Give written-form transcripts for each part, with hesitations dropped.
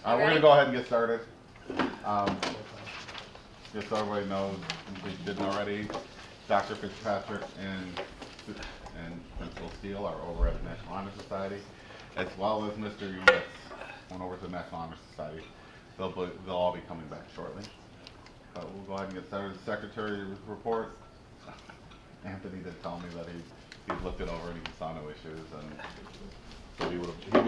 We're going to go ahead and get started. Just so everybody knows, in case you didn't already, Dr. Fitzpatrick and Principal Steele are over at the National Honor Society, as well as Mr. Uwitz went over to the National Honor Society. They'll all be coming back shortly. But we'll go ahead and get started. The Secretary's report. Anthony did tell me that he looked it over and he saw no issues, and so he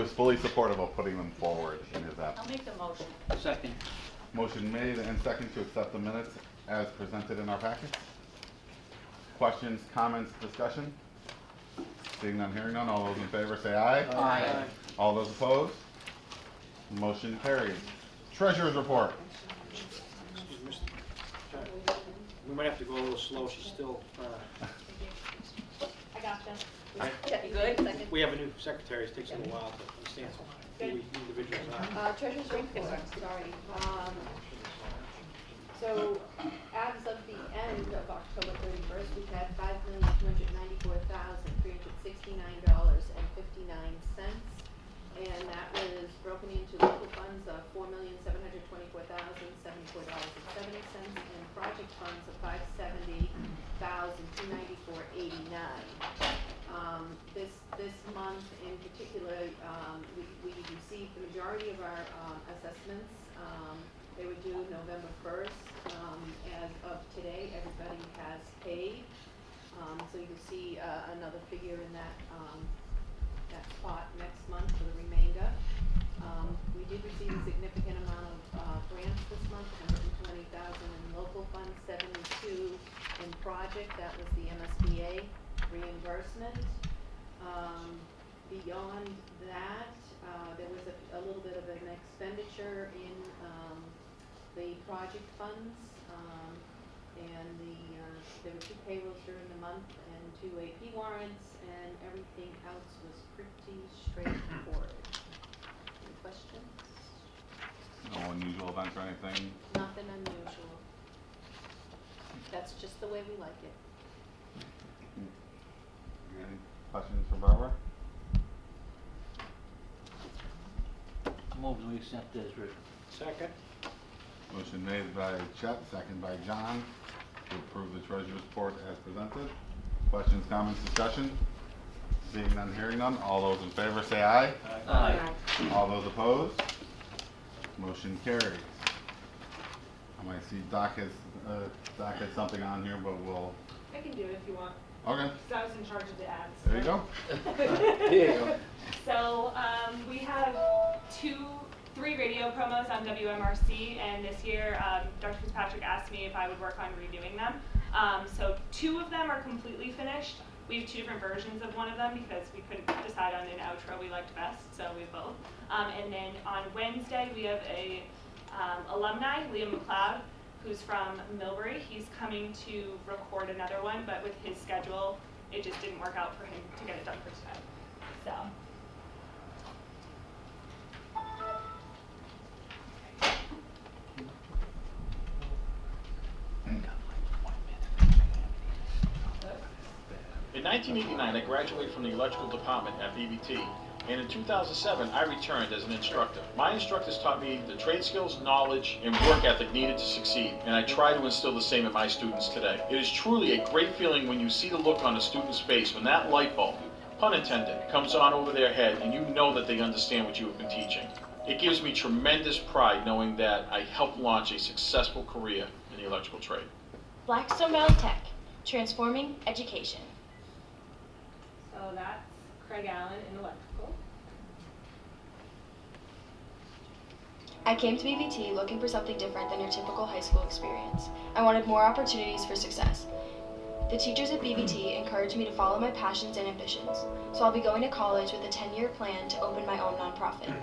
was fully supportive of putting them forward in his I'll absence. make the motion. Second. Motion made and second to accept the minutes as presented in our packets. Questions, comments, discussion? Seeing none, hearing none, all those in favor say aye. Aye. All those opposed? Motion carries. Treasurer's report. Excuse me, Mr. We might have to go a little slow. She's still. I gotcha. You good? Second. We have a new secretary. It takes a little while to understand who we individuals are. Treasurer's report, sorry. So as of the end of October 31st, we had $5,294,369.59. And that was broken into local funds of $4,724,074.70 and project funds of $570,294.89. This month in particular, we received the majority of our assessments. They were due November 1st. As of today, everybody has paid. So you can see another figure in that spot next month for the remainder. We did receive a significant amount of grants this month, $120,000 in local funds, 72 in project. That was the MSBA reimbursement. Beyond that, there was a little bit of an expenditure in the project funds, and there were 2 payrolls during the month and 2 AP warrants, and everything else was pretty straightforward. Any questions? No unusual events or anything? Nothing unusual. That's just the way we like it. Any questions for Barbara? Moves we accept as written. Second. Motion made by Chet, second by John, to approve the treasurer's report as presented. Questions, comments, discussion? Seeing none, hearing none, all those in favor say aye. Aye. All those opposed? Motion carries. I might see Doc has something on here, but we'll. I can do it if you want. Okay. So I was in charge of the ads. There you go. There you go. So we have 3 radio promos on WMRC, and this year Dr. Fitzpatrick asked me if I would work on redoing them. So 2 of them are completely finished. We have 2 different versions of one of them because we couldn't decide on an outro we liked best, so we have both. And then on Wednesday we have a alumni, Liam McLeod, who's from Millbury. He's coming to record another one, but with his schedule, it just didn't work out for him to get it done for today. So. In 1989, I graduated from the electrical department at BVT, and in 2007, I returned as an instructor. My instructors taught me the trade skills, knowledge, and work ethic needed to succeed, and I try to instill the same in my students today. It is truly a great feeling when you see the look on a student's face when that light bulb, pun intended, comes on over their head and you know that they understand what you have been teaching. It gives me tremendous pride knowing that I helped launch a successful career in the electrical trade. Blackstone Valley Tech, transforming education. So that's Craig Allen in electrical. I came to BVT looking for something different than your typical high school experience. I wanted more opportunities for success. The teachers at BVT encouraged me to follow my passions and ambitions, so I'll be going to college with a 10-year plan to open my own nonprofit.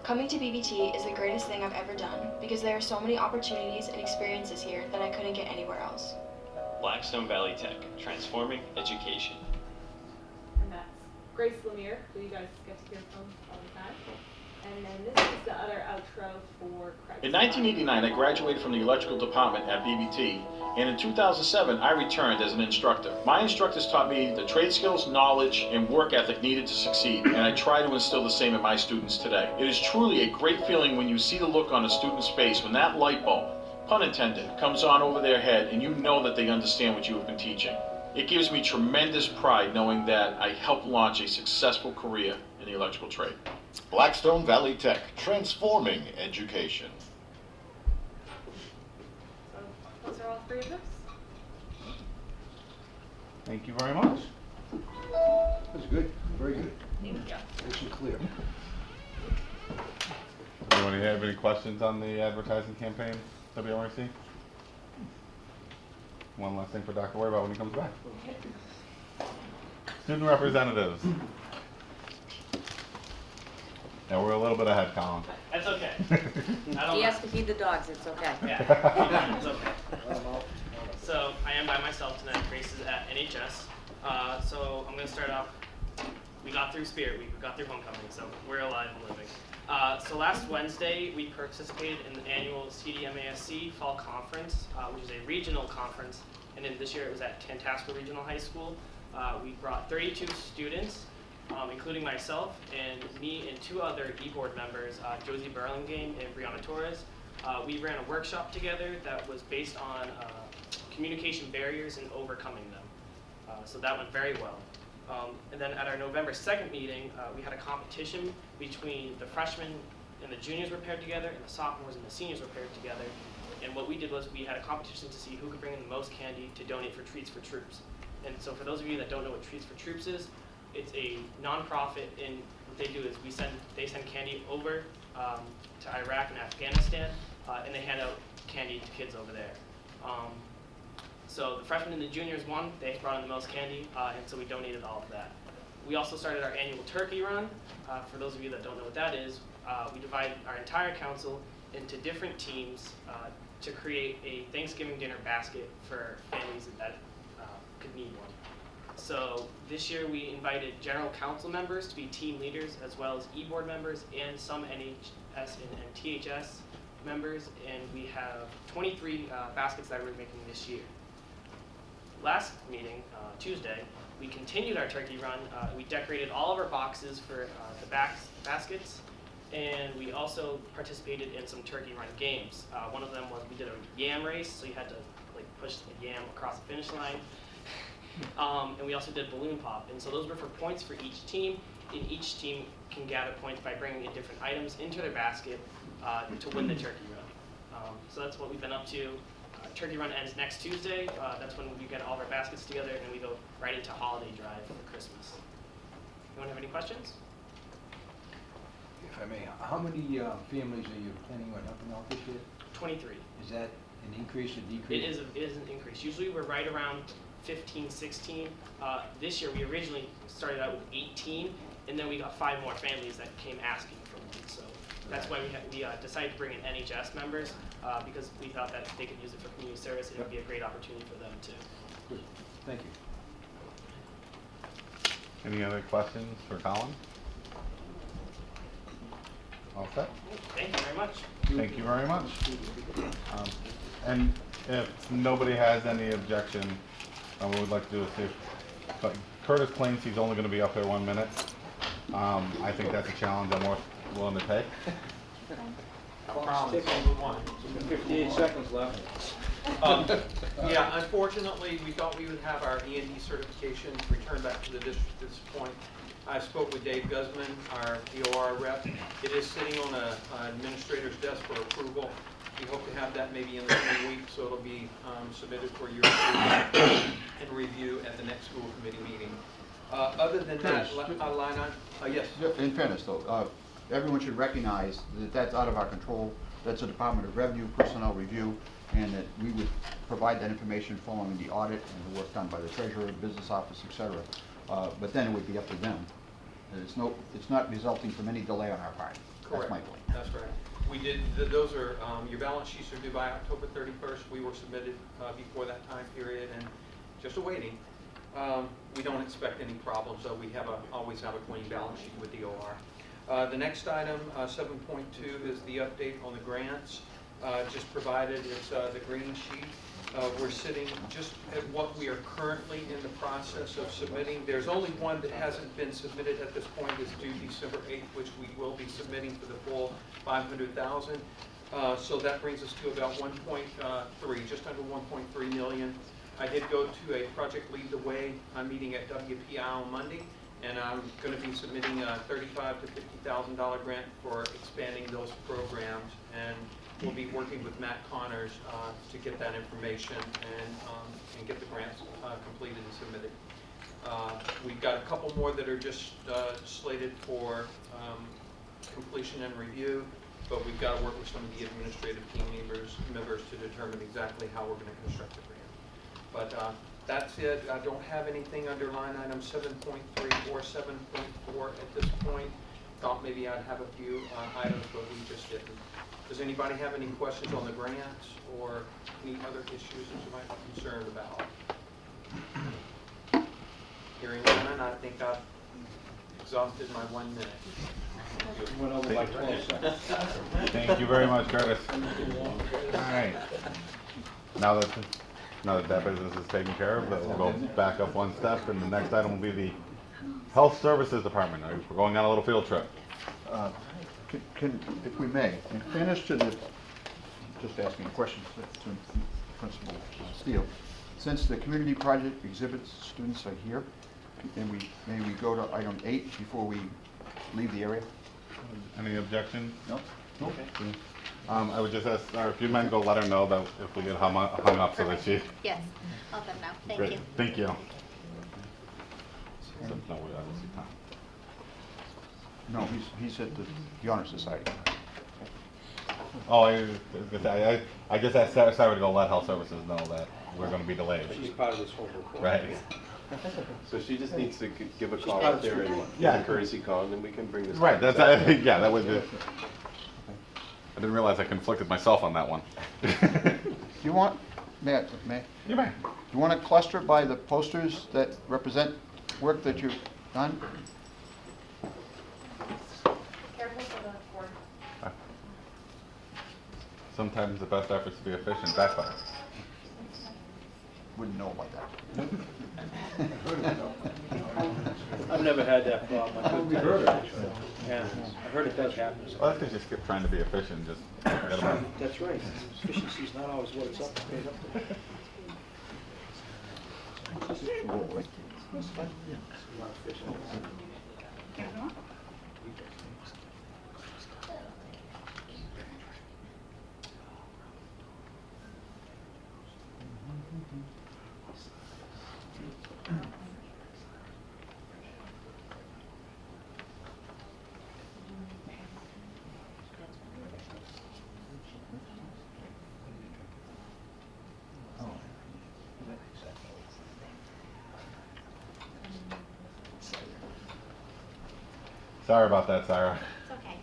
Coming to BVT is the greatest thing I've ever done because there are so many opportunities and experiences here that I couldn't get anywhere else. Blackstone Valley Tech, transforming education. And that's Grace Lemire, who you guys get to hear from all the time. And then this is the other outro for Craig. In 1989, I graduated from the electrical department at BVT, and in 2007, I returned as an instructor. My instructors taught me the trade skills, knowledge, and work ethic needed to succeed, and I try to instill the same in my students today. It is truly a great feeling when you see the look on a student's face when that light bulb, pun intended, comes on over their head and you know that they understand what you have been teaching. It gives me tremendous pride knowing that I helped launch a successful career in the electrical trade. Blackstone Valley Tech, transforming education. So those are all three of us. Thank you very much. That's good, very good. Thank you. Nice and clear. Anyone have any questions on the advertising campaign, WMRC? One last thing for Dr. Worry about when he comes back. Student representatives. Yeah, we're a little bit ahead, Colin. That's okay. I don't He has mind. to feed the dogs, it's okay. Yeah, it's okay. So I am by myself tonight. Grace is at NHS. So I'm going to start off. We got through Spirit Week. We got through homecoming, so we're alive and living. So last Wednesday, we participated in the annual CDMASC Fall Conference, which is a regional conference. And then this year it was at Tantasco Regional High School. We brought 32 students, including myself and me and two other e-board members, Josie Burlingame and Brianna Torres. We ran a workshop together that was based on communication barriers and overcoming them. So that went very well. And then at our November 2nd meeting, we had a competition between the freshmen and the juniors were paired together, and the sophomores and the seniors were paired together. And what we did was we had a competition to see who could bring in the most candy to donate for Treats for Troops. And so for those of you that don't know what Treats for Troops is, it's a nonprofit, and what they do is they send candy over to Iraq and Afghanistan, and they hand out candy to kids over there. So the freshmen and the juniors won. They brought in the most candy, and so we donated all of that. We also started our annual turkey run. For those of you that don't know what that is, we divided our entire council into different teams to create a Thanksgiving dinner basket for families that could need one. So this year we invited general council members to be team leaders, as well as e-board members and some NHS and THS members, and we have 23 baskets that we're making this year. Last meeting, Tuesday, we continued our turkey run. We decorated all of our boxes for the baskets, and we also participated in some turkey run games. One of them was we did a yam race, so you had to push the yam across the finish line. And we also did balloon pop, and so those were for points for each team, and each team can gather points by bringing in different items into their basket to win the turkey run. So that's what we've been up to. Turkey run ends next Tuesday. That's when we get all of our baskets together, and then we go right into holiday drive for Christmas. Anyone have any questions? If I may, how many families are you planning on helping out this year? 23. Is that an increase or decrease? It is an increase. Usually we're right around 15, 16. This year we originally started out with 18, and then we got 5 more families that came asking for one. So that's why we decided to bring in NHS members, because we thought that they could use it for community service, and it would be a great opportunity for them too. Good, thank you. Any other questions for Colin? All set? Thank you very much. Thank you very much. And if nobody has any objection, what we'd like to do is see if Curtis claims he's only going to be up there 1 minute. I think that's a challenge I'm more willing to take. 58 seconds left. Yeah, unfortunately, we thought we would have our E&D certification returned back to the district at this point. I spoke with Dave Guzman, our DOR rep. It is sitting on an administrator's desk for approval. We hope to have that maybe in the coming weeks, so it'll be submitted for your approval and review at the next school committee meeting. Other than that, yes. In fairness, though, everyone should recognize that that's out of our control. That's a Department of Revenue personnel review, and that we would provide that information following the audit and the work done by the treasurer, business office, etc. But then it would be up to them. It's not resulting from any delay on our part. Correct. That's my point. That's right. We did. Those are your balance sheets are due by October 31st. We were submitted before that time period, and just awaiting. We don't expect any problems, though. We always have a clean balance sheet with DOR. The next item, 7.2, is the update on the grants. Just provided is the green sheet. We're sitting just at what we are currently in the process of submitting. There's only one that hasn't been submitted at this point. It's due December 8th, which we will be submitting for the full $500,000. So that brings us to about 1.3, just under 1.3 million. I did go to a Project Lead the Way meeting at WPI on Monday, and I'm going to be submitting a $35,000 to $50,000 grant for expanding those programs, and we'll be working with Matt Connors to get that information and get the grants completed and submitted. We've got a couple more that are just slated for completion and review, but we've got to work with some of the administrative team members to determine exactly how we're going to construct the grant. But that's it. I don't have anything under line item 7.3 or 7.4 at this point. Thought maybe I'd have a few items, but we just didn't. Does anybody have any questions on the grants or any other issues that you might be concerned about? Hearing none, I think I've exhausted my 1 minute. Went over by 12 seconds. Thank you very much, Curtis. All right. Now that that business is taken care of, we'll go back up one step, and the next item will be the Health Services Department. We're going on a little field trip. If we may, in fairness to the, just asking a question to Principal Steele, since the community project exhibits students are here, and may we go to item 8 before we leave the area? Any objection? No? Okay. I would just ask, if you men go let her know that if we get hung up so that she... Yes, I'll let them know. Thank Great. you. Thank you. So, no, I don't see Tom. No, he's at the Honor Society. Oh, I just asked Sarah to go let Health Services know that we're going to be delayed. She's part of this whole report. Right. So she just needs to give a call out there and Yeah. give a courtesy call, and then we can bring this. Right, back. yeah, that was it. I didn't realize I conflicted myself on that one. You want, may? You may. You want to cluster by the posters that represent work that you've done? Careful for the board. Sometimes the best efforts to be efficient backfire. Wouldn't know about that. I've never had that problem. We've heard of it. Yeah, I heard it does happen. Well, that's because you skip trying to be efficient, just forget about it. That's right. Efficiency's not always what it's paid up to. Sorry about that, Sarah. It's okay.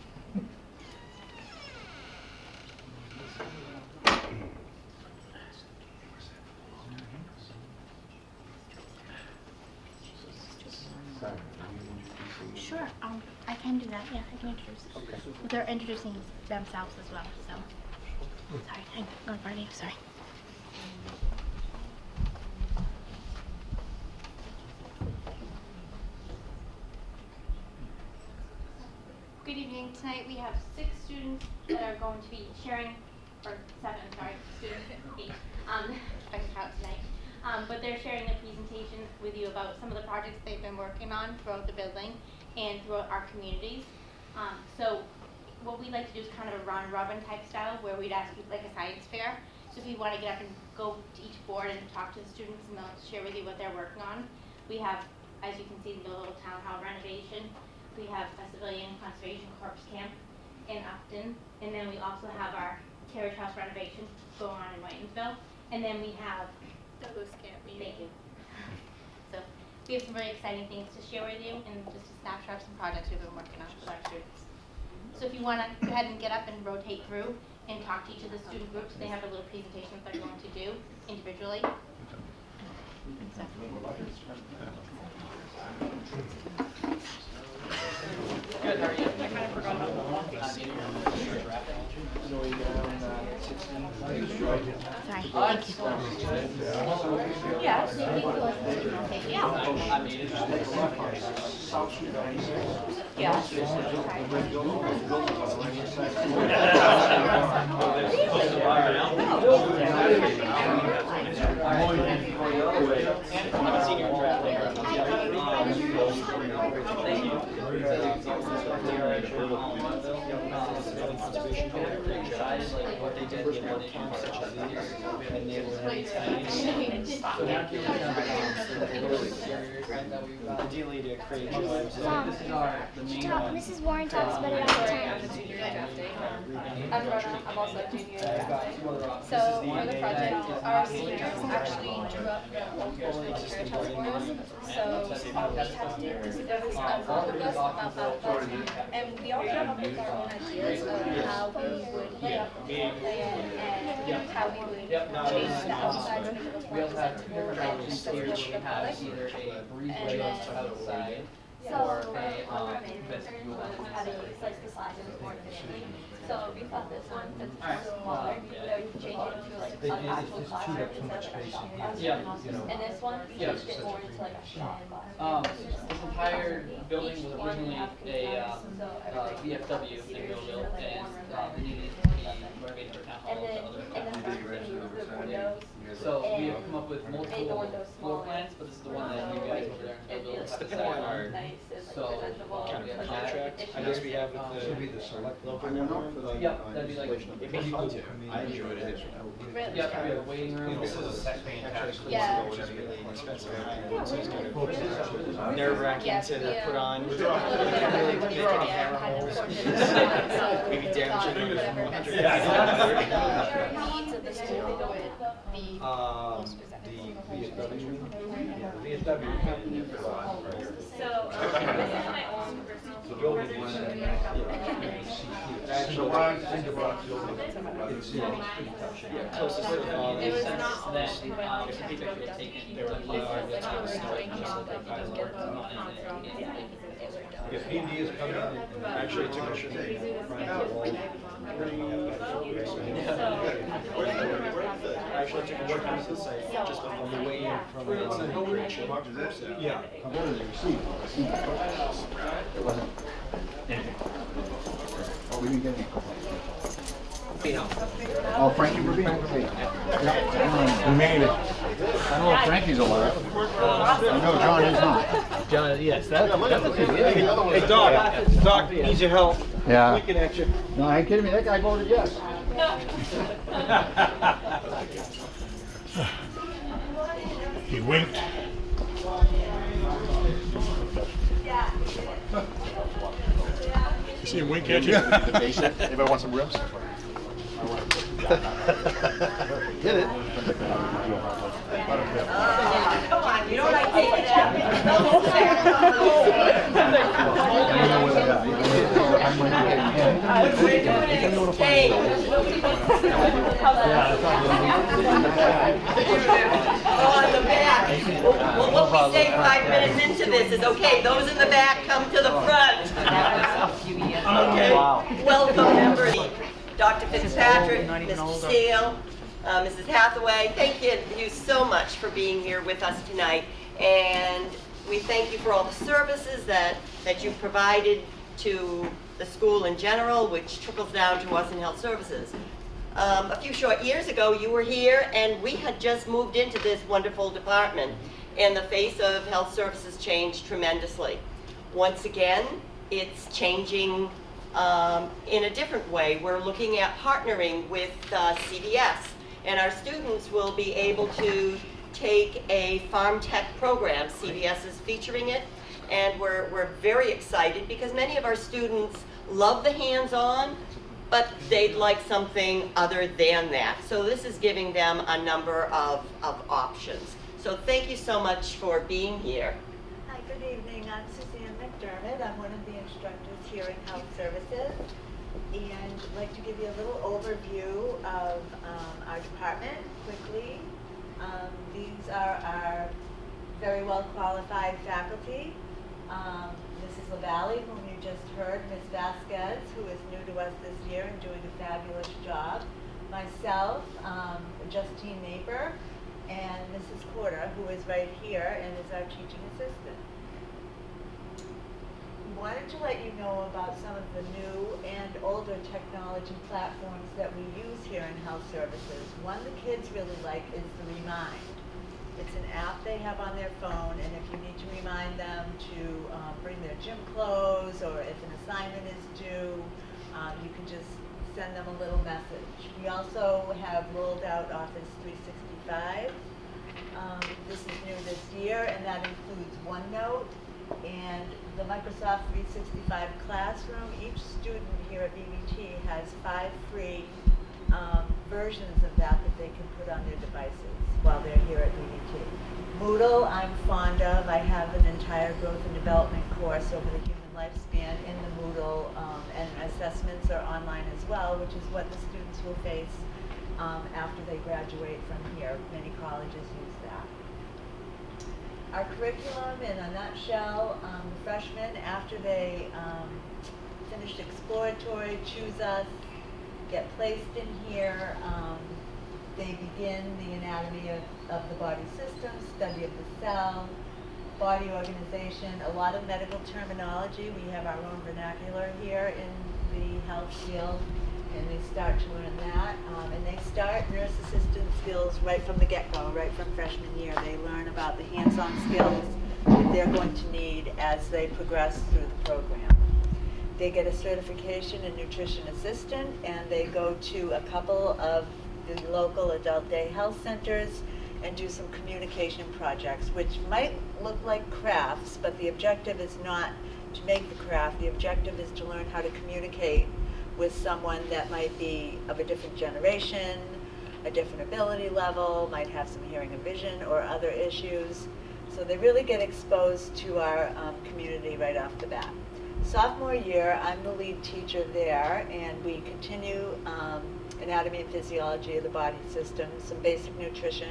Sure, I can do that. Yeah, I can introduce them. Okay. They're introducing themselves as well, so. Sorry, I'm going for you. Sorry. Good evening. Tonight we have 6 students that are going to be sharing, or 7, sorry, students, 8, if I can count tonight. But they're sharing a presentation with you about some of the projects they've been working on throughout the building and throughout our communities. So what we like to do is kind of a round robin type style where we'd ask you like a science fair. So if you want to get up and go to each board and talk to the students and they'll share with you what they're working on. We have, as you can see, the little town hall renovation. We have a civilian conservation corps camp in Upton, and then we also have our carriage house renovation going on in Whitensville, and then we have The loose camp meeting. Thank you. So we have some really exciting things to share with you, and just a snapshot of some projects we've been working on with our students. So if you want to go ahead and get up and rotate through and talk to each of the student groups, they have a little presentation that they're going to do individually. So. Good, how are you? I kind of forgot about the walking. Yes. I'm a senior in draft. Thank you. Like what they did with one farm such as these, and they were ideally to create jobs. This is our the main one. Mrs. Warren talks about it all the time. I'm Rona, I'm also a junior in drafting. So for the project, our seniors actually drew up the whole career task for us. So all we had to do was there was both of us about 5 of us, and we all came up with our own ideas of how we would lay out the plan and how we would change the outside to make it look more presentable and so it would look the product. And then so our main concern was how to use like the sizes more efficiently. So we thought this one, since it's smaller, that we could change it into like an actual classroom instead of like a shop classroom. And this one, we changed it more into like a shop classroom. This entire building was originally a VFW in Millville, and they needed to be renovated for town hall and other windows. So we have come up with multiple floor plans, but this is the one that you guys over there in Millville have decided on. So Kind of contract, I guess we have with the local one. Yep, that'd be like. It'd be fun to. I enjoyed it. Yep, we have a waiting room. This is a second actually, Yeah. which is really expensive. So it's kind of nerve-wracking to put on. Really make any camera holes. Maybe damaging them. Needs of the school would be most specific. So, this is my own personal Closest to the ball. It was not all Then, that if people could have taken they were like it was going on, but he didn't get the concert on it. If PD is coming in, actually took a picture. Actually took a picture of the site just on the way in from the Yeah. I'm going to receive. It wasn't anything. Oh, we didn't get any. Oh, Frankie Rubino. We made it. I know Frankie's alive. I know John is not. John, yes, that's a big deal. Hey, Doc, needs your help. Yeah. Looking at you. No, I ain't kidding me. That guy voted yes. He winked. You see him wink at you? Anybody want some ribs? Hit it. Come on, you know what I take it at? Hey. On the back. Well, what we say 5 minutes into this is, okay, those in the back come to the front. Okay. Welcome, members. Dr. Fitzpatrick, Mr. Steele, Mrs. Hathaway, thank you so much for being here with us tonight. And we thank you for all the services that you've provided to the school in general, which trickles down to us in health services. A few short years ago, you were here, and we had just moved into this wonderful department, and the face of health services changed tremendously. Once again, it's changing in a different way. We're looking at partnering with CVS, and our students will be able to take a farm tech program. CVS is featuring it, and we're very excited because many of our students love the hands-on, but they'd like something other than that. So this is giving them a number of options. So thank you so much for being here. Hi, good evening. I'm Suzanne McDermott. I'm one of the instructors here in Health Services. And I'd like to give you a little overview of our department quickly. These are our very well qualified faculty. Mrs. LaValle, whom you just heard, Ms. Vasquez, who is new to us this year and doing a fabulous job, myself, Justine Naper, and Mrs. Porter, who is right here and is our teaching assistant. We wanted to let you know about some of the new and older technology platforms that we use here in Health Services. One the kids really like is the Remind. It's an app they have on their phone, and if you need to remind them to bring their gym clothes, or if an assignment is due, you can just send them a little message. We also have rolled out Office 365. This is new this year, and that includes OneNote and the Microsoft 365 Classroom. Each student here at BVT has 5 free versions of that they can put on their devices while they're here at BVT. Moodle, I'm fond of. I have an entire growth and development course over the human lifespan in the Moodle, and assessments are online as well, which is what the students will face after they graduate from here. Many colleges use that. Our curriculum, in a nutshell, the freshmen, after they finish exploratory, choose us, get placed in here, they begin the anatomy of the body system, study of the cell, body organization, a lot of medical terminology. We have our own vernacular here in the health field, and they start to learn that. And they start nurse assistant skills right from the get-go, right from freshman year. They learn about the hands-on skills that they're going to need as they progress through the program. They get a certification in nutrition assistant, and they go to a couple of the local adult day health centers and do some communication projects, which might look like crafts, but the objective is not to make the craft. The objective is to learn how to communicate with someone that might be of a different generation, a different ability level, might have some hearing and vision or other issues. So they really get exposed to our community right off the bat. Sophomore year, I'm the lead teacher there, and we continue anatomy and physiology of the body system, some basic nutrition,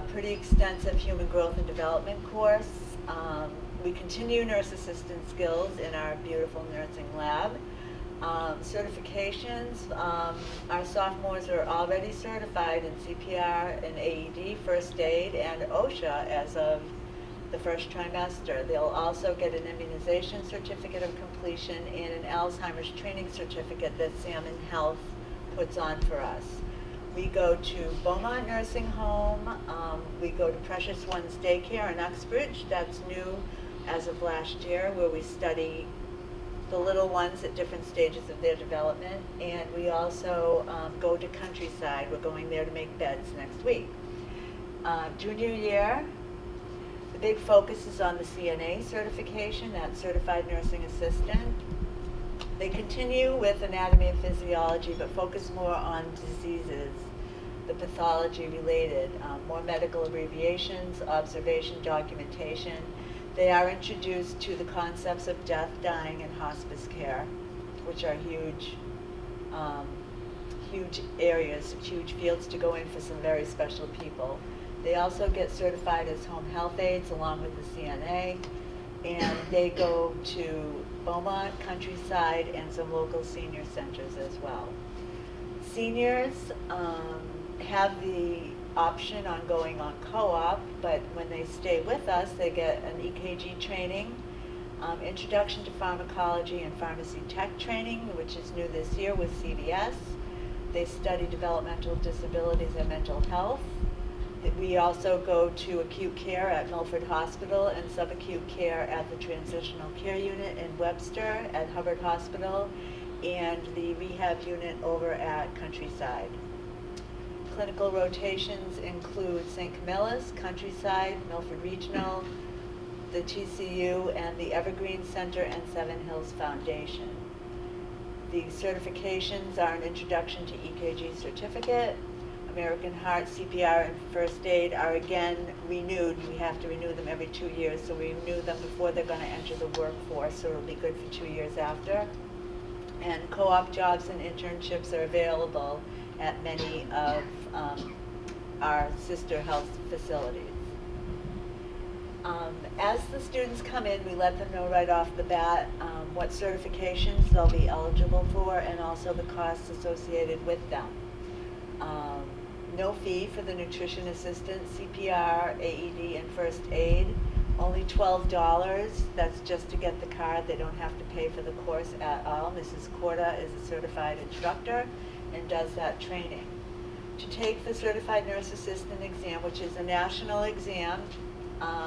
pretty extensive human growth and development course. We continue nurse assistant skills in our beautiful nursing lab. Certifications, our sophomores are already certified in CPR and AED, first aid, and OSHA as of the first trimester. They'll also get an immunization certificate of completion and an Alzheimer's training certificate that Salmon Health puts on for us. We go to Beaumont Nursing Home, we go to Precious Ones Daycare in Uxbridge, that's new as of last year, where we study the little ones at different stages of their development, and we also go to Countryside. We're going there to make beds next week. Junior year, the big focus is on the CNA certification, that's Certified Nursing Assistant. They continue with anatomy and physiology, but focus more on diseases, the pathology related, more medical abbreviations, observation, documentation. They are introduced to the concepts of death, dying, and hospice care, which are huge, huge areas, huge fields to go in for some very special people. They also get certified as home health aides along with the CNA, and they go to Beaumont, Countryside, and some local senior centers as well. Seniors have the option on going on co-op, but when they stay with us, they get an EKG training, introduction to pharmacology and pharmacy tech training, which is new this year with CVS. They study developmental disabilities and mental health. We also go to acute care at Milford Hospital and subacute care at the Transitional Care Unit in Webster at Hubbard Hospital, and the rehab unit over at Countryside. Clinical rotations include St. Camillus, Countryside, Milford Regional, the TCU, and the Evergreen Center and Seven Hills Foundation. The certifications are an introduction to EKG certificate. American Heart, CPR, and First Aid are again renewed. We have to renew them every 2 years, so we renew them before they're going to enter the workforce, so it'll be good for 2 years after. And co-op jobs and internships are available at many of our sister health facilities. As the students come in, we let them know right off the bat what certifications they'll be eligible for and also the costs associated with them. No fee for the nutrition assistant, CPR, AED, and first aid. Only $12. That's just to get the card. They don't have to pay for the course at all. Mrs. Corda is a certified instructor and does that training. To take the certified nurse assistant exam, which is a national exam,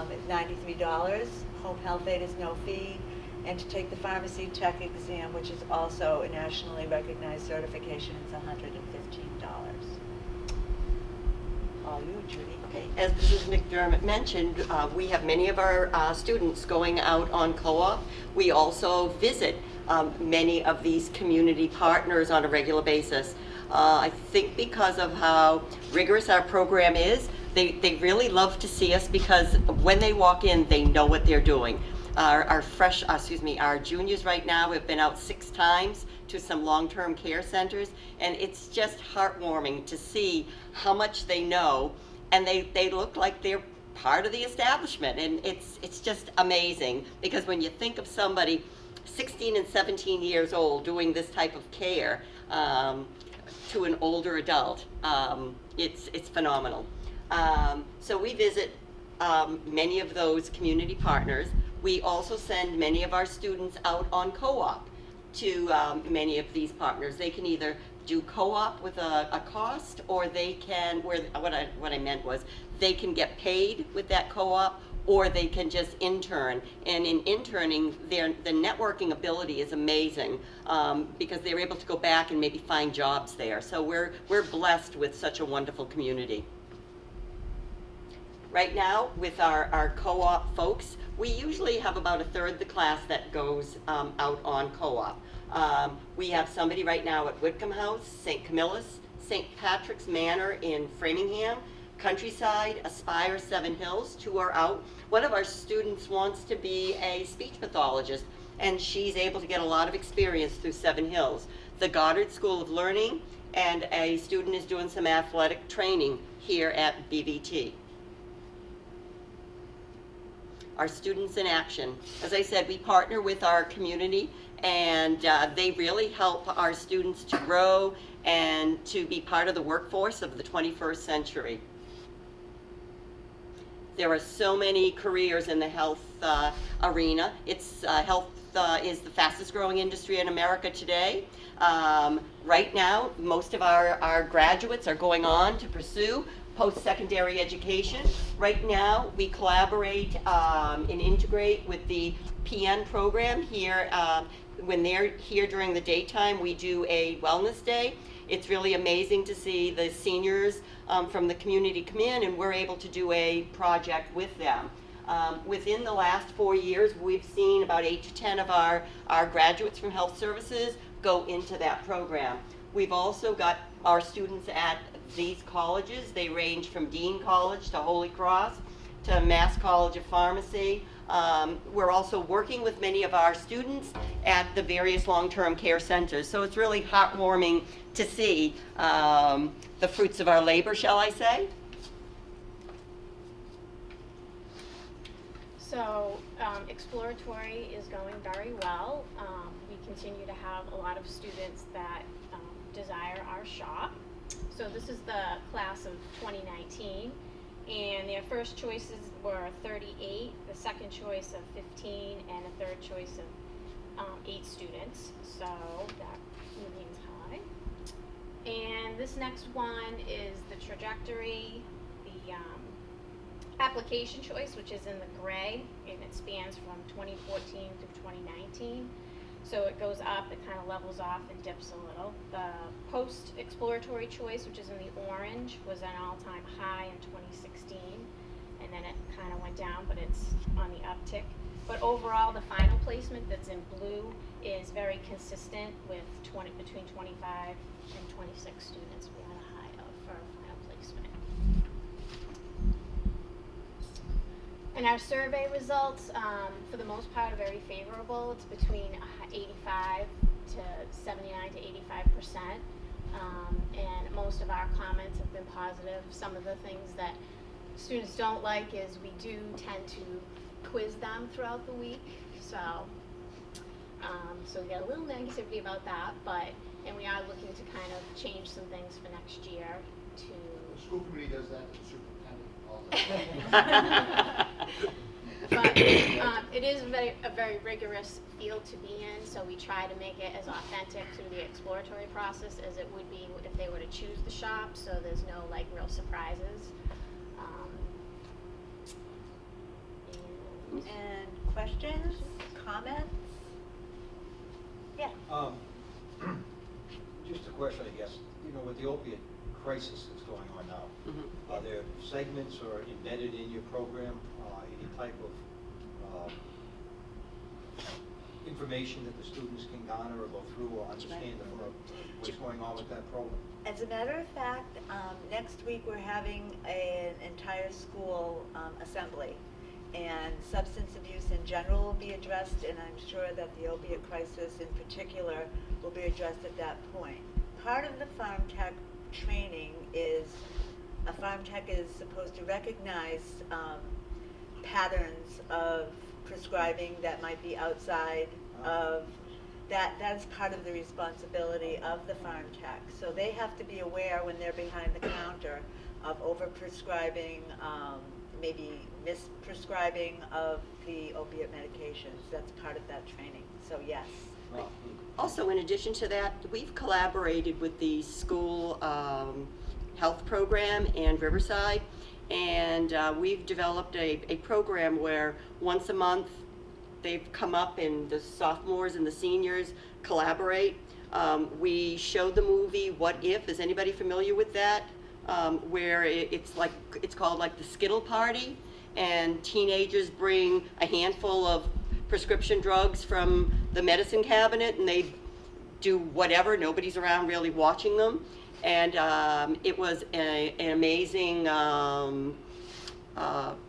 it's $93. Home health aid is no fee. And to take the pharmacy tech exam, which is also a nationally recognized certification, it's $115. All you, Judy. Okay, as Mrs. McDermott mentioned, we have many of our students going out on co-op. We also visit many of these community partners on a regular basis. I think because of how rigorous our program is, they really love to see us because when they walk in, they know what they're doing. Our juniors right now have been out 6 times to some long-term care centers, and it's just heartwarming to see how much they know, and they look like they're part of the establishment, and it's just amazing because when you think of somebody 16 and 17 years old doing this type of care to an older adult, it's phenomenal. So we visit many of those community partners. We also send many of our students out on co-op to many of these partners. They can either do co-op with a cost, or they can, what I meant was, they can get paid with that co-op, or they can just intern. And in interning, the networking ability is amazing because they're able to go back and maybe find jobs there. So we're blessed with such a wonderful community. Right now, with our co-op folks, we usually have about 1/3 of the class that goes out on co-op. We have somebody right now at Whitcomb House, St. Camillus, St. Patrick's Manor in Framingham, Countryside, Aspire, Seven Hills, 2 are out. One of our students wants to be a speech pathologist, and she's able to get a lot of experience through Seven Hills. The Goddard School of Learning, and a student is doing some athletic training here at BVT. Our students in action. As I said, we partner with our community, and they really help our students to grow and to be part of the workforce of the 21st century. There are so many careers in the health arena. Health is the fastest growing industry in America today. Right now, most of our graduates are going on to pursue post-secondary education. Right now, we collaborate and integrate with the PN program here. When they're here during the daytime, we do a wellness day. It's really amazing to see the seniors from the community come in, and we're able to do a project with them. Within the last 4 years, we've seen about 8 to 10 of our graduates from health services go into that program. We've also got our students at these colleges. They range from Dean College to Holy Cross to Mass College of Pharmacy. We're also working with many of our students at the various long-term care centers. So it's really heartwarming to see the fruits of our labor, shall I say. So exploratory is going very well. We continue to have a lot of students that desire our shop. So this is the class of 2019, and their first choices were 38, the second choice of 15, and a third choice of 8 students. So that remains high. And this next one is the trajectory, the application choice, which is in the gray, and it spans from 2014 through 2019. So it goes up, it kind of levels off and dips a little. The post-exploratory choice, which is in the orange, was an all-time high in 2016, and then it kind of went down, but it's on the uptick. But overall, the final placement that's in blue is very consistent with between 25 and 26 students we had a high of for final placement. And our survey results, for the most part, are very favorable. It's between 85 to 79 to 85%. And most of our comments have been positive. Some of the things that students don't like is we do tend to quiz them throughout the week. So, so we get a little negativity about that, and we are looking to kind of change some things for next year to. The school committee does that to the superintendent all the time. But it is a very rigorous field to be in, so we try to make it as authentic through the exploratory process as it would be if they were to choose the shop, so there's no like real surprises. And questions, comments? Yeah. Just a question, I guess. You know, with the opiate crisis that's going on now, are there segments or embedded in your program, any type of information that the students can garner or go through or understand what's going on with that program? As a matter of fact, next week we're having an entire school assembly, and substance abuse in general will be addressed, and I'm sure that the opiate crisis in particular will be addressed at that point. Part of the Farm Tech training is, a Farm Tech is supposed to recognize patterns of prescribing that might be outside of that's part of the responsibility of the Farm Tech. So they have to be aware when they're behind the counter of over-prescribing, maybe misprescribing of the opiate medications. That's part of that training, so yes. Also, in addition to that, we've collaborated with the school health program and Riverside, and we've developed a program where once a month they've come up and the sophomores and the seniors collaborate. We showed the movie What If. Is anybody familiar with that? Where it's called like the Skittle Party, and teenagers bring a handful of prescription drugs from the medicine cabinet and they do whatever, nobody's around really watching them, and it was an amazing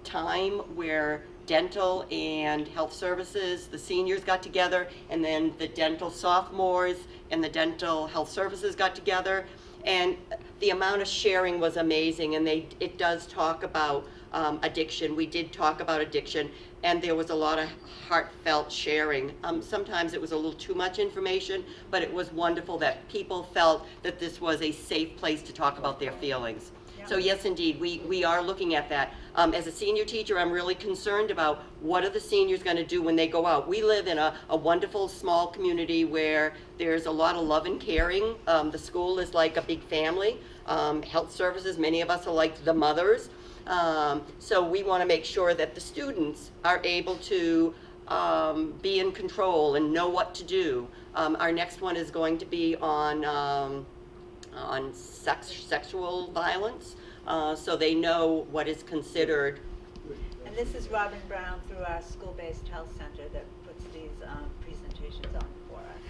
time where dental and health services, the seniors got together, and then the dental sophomores and the dental health services got together, and the amount of sharing was amazing. And it does talk about addiction. We did talk about addiction, and there was a lot of heartfelt sharing. Sometimes it was a little too much information, but it was wonderful that people felt that this was a safe place to talk about their feelings. So yes, indeed, we are looking at that. As a senior teacher, I'm really concerned about what are the seniors going to do when they go out. We live in a wonderful small community where there's a lot of love and caring. The school is like a big family. Health services, many of us are like the mothers. So we want to make sure that the students are able to be in control and know what to do. Our next one is going to be on sexual violence, so they know what is considered. And this is Robin Brown through our school-based health center that puts these presentations on for us.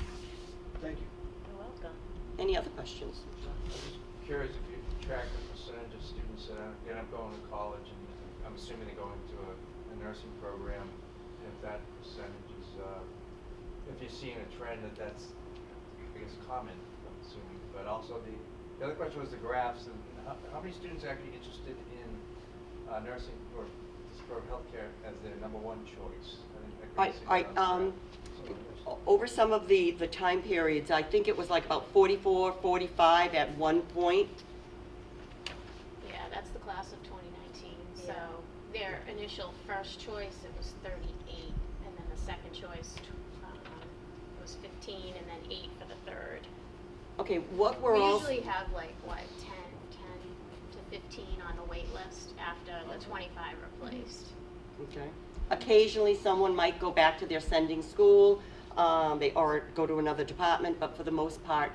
Thank you. You're welcome. Any other questions? I'm just curious if you track the percentage of students that end up going to college, and I'm assuming they go into a nursing program, and if that percentage is, if you're seeing a trend that's, I guess, common, I'm assuming. But also the other question was the graphs, and how many students are actually interested in nursing or healthcare as their number one choice? Over some of the time periods, I think it was like about 44, 45 at one point. Yeah, that's the class of 2019. So their initial first choice, it was 38, and then the second choice was 15, and then 8 for the third. Okay, what were we all... usually have like, what, 10 to 15 on the wait list after the 25 replaced. Okay. Occasionally, someone might go back to their sending school, or go to another department, but for the most part,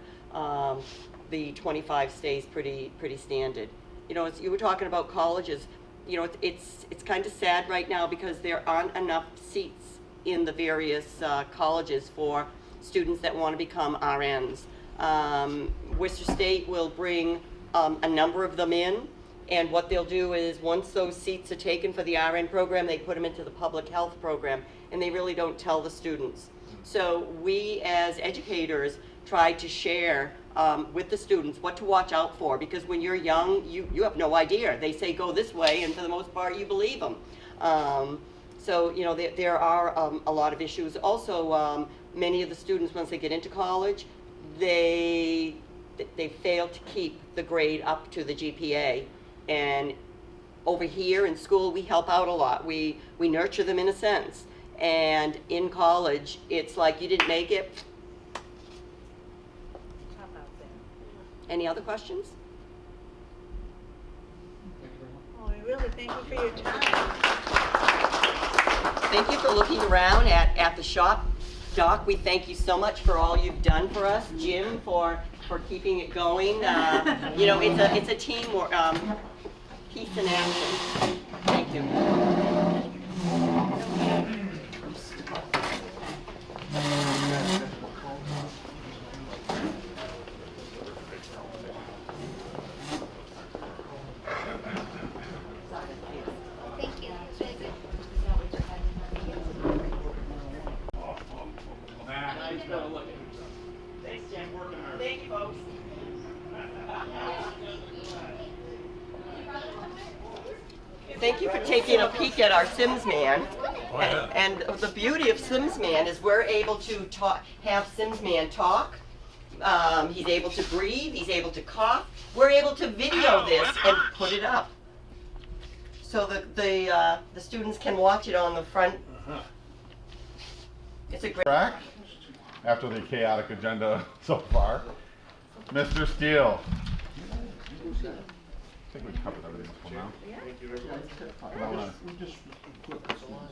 the 25 stays pretty standard. You know, you were talking about colleges. You know, it's kind of sad right now because there aren't enough seats in the various colleges for students that want to become RNs. Worcester State will bring a number of them in, and what they'll do is once those seats are taken for the RN program, they put them into the public health program, and they really don't tell the students. So we as educators try to share with the students what to watch out for, because when you're young, you have no idea. They say go this way, and for the most part, you believe them. So, you know, there are a lot of issues. Also, many of the students, once they get into college, they fail to keep the grade up to the GPA. And over here in school, we help out a lot. We nurture them in a sense. And in college, it's like you didn't make it. Any other questions? Well, we really thank you for your time. Thank you for looking around at the shop. Doc, we thank you so much for all you've done for us. Jim, for keeping it going. You know, it's a team peace and action. Thank you. Thank you, folks. Thank you for taking a peek at our Sims Man. And the beauty of Sims Man is we're able to have Sims Man talk. He's able to breathe. He's able to cough. We're able to video this and put it up, so that the students can watch it on the front. It's a great track after the chaotic agenda so far. Mr. Steele. I think we've covered everything for now. Thank you very much. We just flip this one.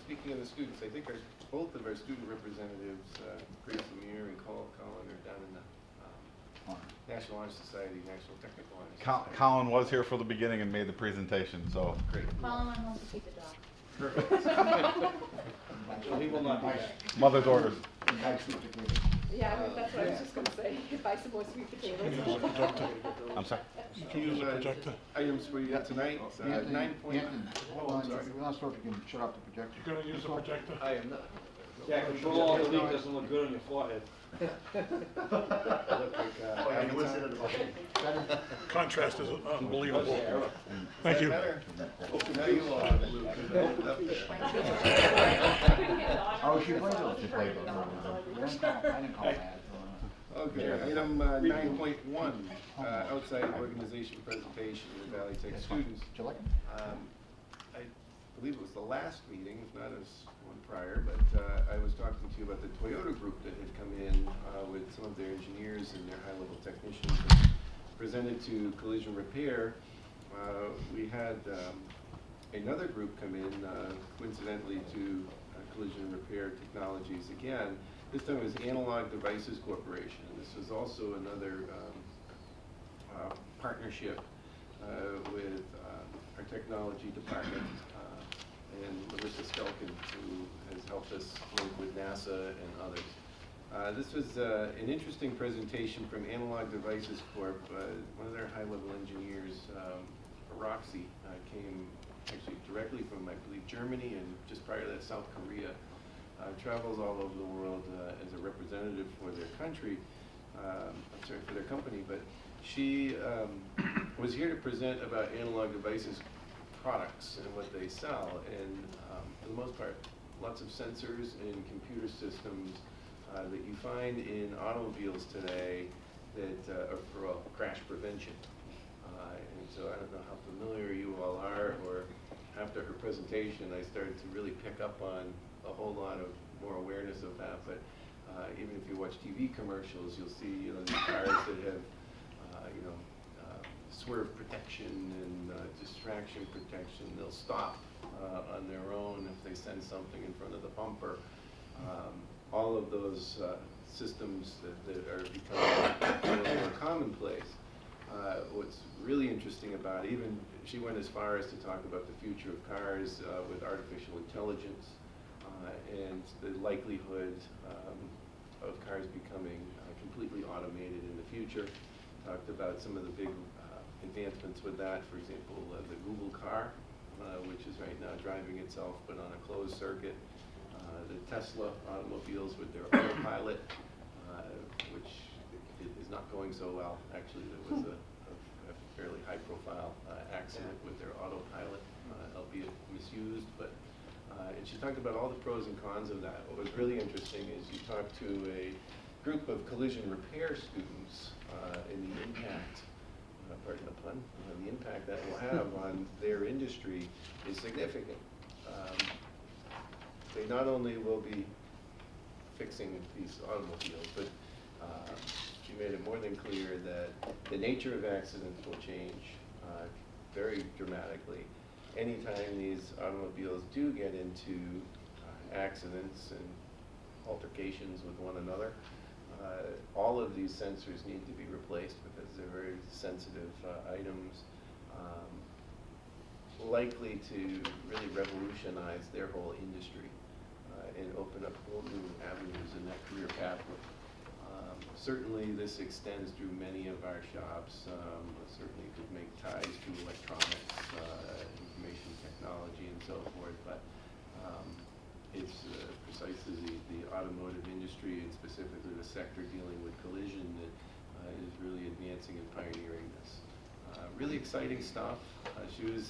Speaking of the students, I think both of our student representatives, Grace Lemire and Colin, are down in the National Honor Society, National Technical Honor Society. Colin was here for the beginning and made the presentation, so. Great. Colin went home to keep the dog. So he will not be back. Mother's orders. Yeah, that's what I was just gonna say, buy some more sweet potatoes. I'm sorry. You can use projector. Items for you tonight, 9 point. Oh, I'm sorry. We're not sure if you can shut off the projector. You're gonna use the projector? I am not. Yeah, control all the leak doesn't look good on your forehead. Contrast is unbelievable. Thank you. Oh, she played those. She played those. I didn't call that. Okay, item 9.1, outside organization presentation of the Valley Tech students. Did you like them? I believe it was the last meeting, if not as one prior, but I was talking to you about the Toyota group that had come in with some of their engineers and their high-level technicians and presented to collision repair. We had another group come in, coincidentally, to collision repair technologies again. This time it was Analog Devices Corporation. This was also another partnership with our technology department and Larissa Skelkin, who has helped us link with NASA and others. This was an interesting presentation from Analog Devices Corp. One of their high-level engineers, Roxy, came actually directly from, I believe, Germany, and just prior to that, South Korea. Travels all over the world as a representative for their country, I'm sorry, for their company, but she was here to present about Analog Devices products and what they sell, and for the most part, lots of sensors and computer systems that you find in automobiles today that are for crash prevention. And so I don't know how familiar you all are, or after her presentation, I started to really pick up on a whole lot of more awareness of that. But even if you watch TV commercials, you'll see these cars that have swerve protection and distraction protection. They'll stop on their own if they sense something in front of the bumper. All of those systems that are becoming more commonplace. What's really interesting about it, even she went as far as to talk about the future of cars with artificial intelligence and the likelihood of cars becoming completely automated in the future. Talked about some of the big advancements with that, for example, the Google car, which is right now driving itself but on a closed circuit. The Tesla automobiles with their autopilot, which is not going so well. Actually, there was a fairly high-profile accident with their autopilot, albeit misused. But and she talked about all the pros and cons of that. What was really interesting is you talked to a group of collision repair students and the impact, pardon the pun, the impact that will have on their industry is significant. They not only will be fixing these automobiles, but she made it more than clear that the nature of accidents will change very dramatically. Anytime these automobiles do get into accidents and altercations with one another, all of these sensors need to be replaced because they're very sensitive items, likely to really revolutionize their whole industry and open up whole new avenues in that career pathway. Certainly this extends through many of our shops. Certainly could make ties to electronics, information technology and so forth, but it's precisely the automotive industry and specifically the sector dealing with collision that is really advancing and pioneering this. Really exciting stuff. She was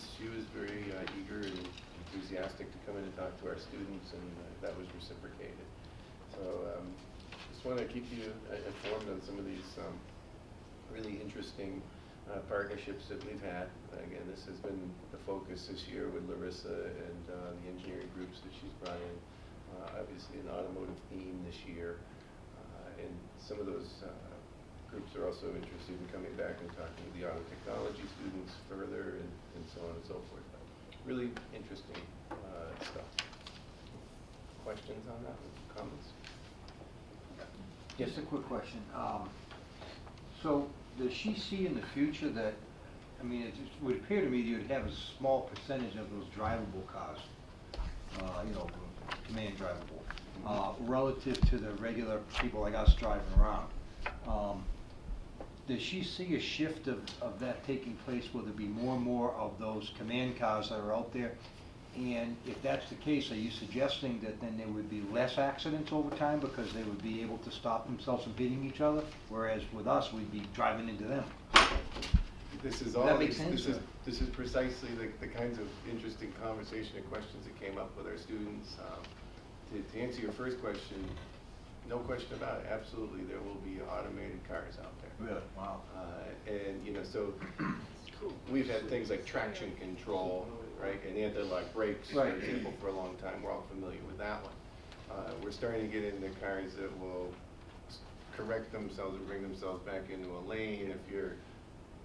very eager and enthusiastic to come in and talk to our students, and that was reciprocated. So just want to keep you informed on some of these really interesting partnerships that we've had. Again, this has been the focus this year with Larissa and the engineering groups that she's brought in. Obviously an automotive theme this year, and some of those groups are also interested in coming back and talking to the auto technology students further and so on and so forth. But really interesting stuff. Questions on that? Comments? Just a quick question. So does she see in the future that, I mean, it just would appear to me that you'd have a small percentage of those drivable cars, you know, command drivable, relative to the regular people like us driving around. Does she see a shift of that taking place where there'll be more and more of those command cars that are out there? And if that's the case, are you suggesting that then there would be less accidents over time because they would be able to stop themselves from hitting each other? Whereas with us, we'd be driving into them. This is Does all. that make sense? This is precisely the kinds of interesting conversation and questions that came up with our students. To answer your first question, no question about it. Absolutely, there will be automated cars out there. Really? Wow. And you know, so we've had things like traction control, right, and anti-lock brakes, for example, for a long time. We're all familiar with that one. We're starting to get into cars that will correct themselves and bring themselves back into a lane if you're,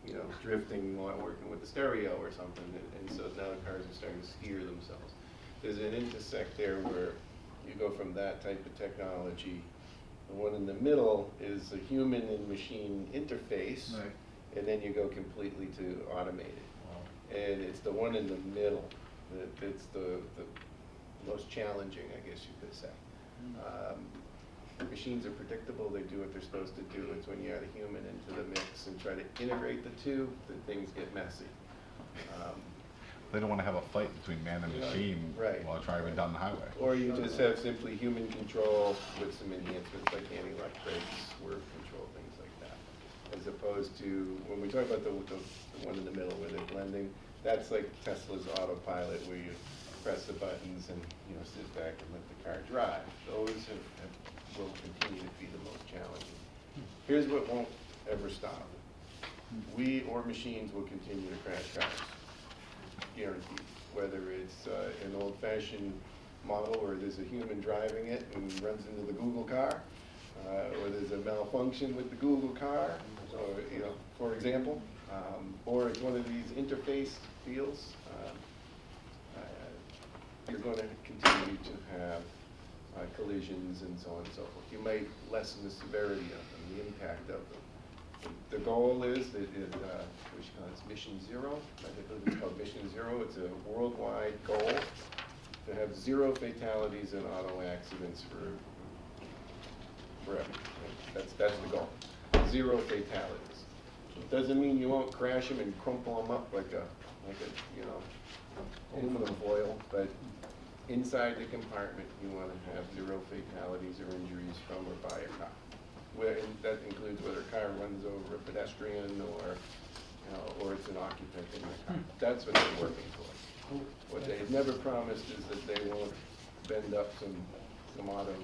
you know, drifting while working with the stereo or something. And so now the cars are starting to steer themselves. There's an intersect there where you go from that type of technology. The one in the middle is a human and machine interface, and then you go completely to automated. And it's the one in the middle that's the most challenging, I guess you could say. Machines are predictable, they do what they're supposed to do. It's when you add a human into the mix and try to integrate the two that things get messy. They don't want to have a fight between man and machine while driving down the highway. Or you just have simply human control with some enhancements like anti-lock brakes, swerve control, things like that. As opposed to, when we talk about the one in the middle where they're blending, that's like Tesla's autopilot where you press the buttons and, you know, sit back and let the car drive. Those will continue to be the most challenging. Here's what won't ever stop. We or machines will continue to crash cars. Guaranteed. Whether it's an old-fashioned model where there's a human driving it and runs into the Google car, or there's a malfunction with the Google car, or, you know, for example, or it's one of these interface deals, you're going to continue to have collisions and so on and so forth. You might lessen the severity of them, the impact of them. The goal is that it's Mission Zero. I think it's called Mission Zero. It's a worldwide goal to have 0 fatalities in auto accidents forever. That's the goal. 0 fatalities. It doesn't mean you won't crash them and crumple them up like a you know, aluminum foil, but inside the compartment you want to have 0 fatalities or injuries from or by a car. and that includes whether a car runs over a pedestrian or it's an occupant in the car. That's what they're working towards. What they've never promised is that they won't bend up some autos,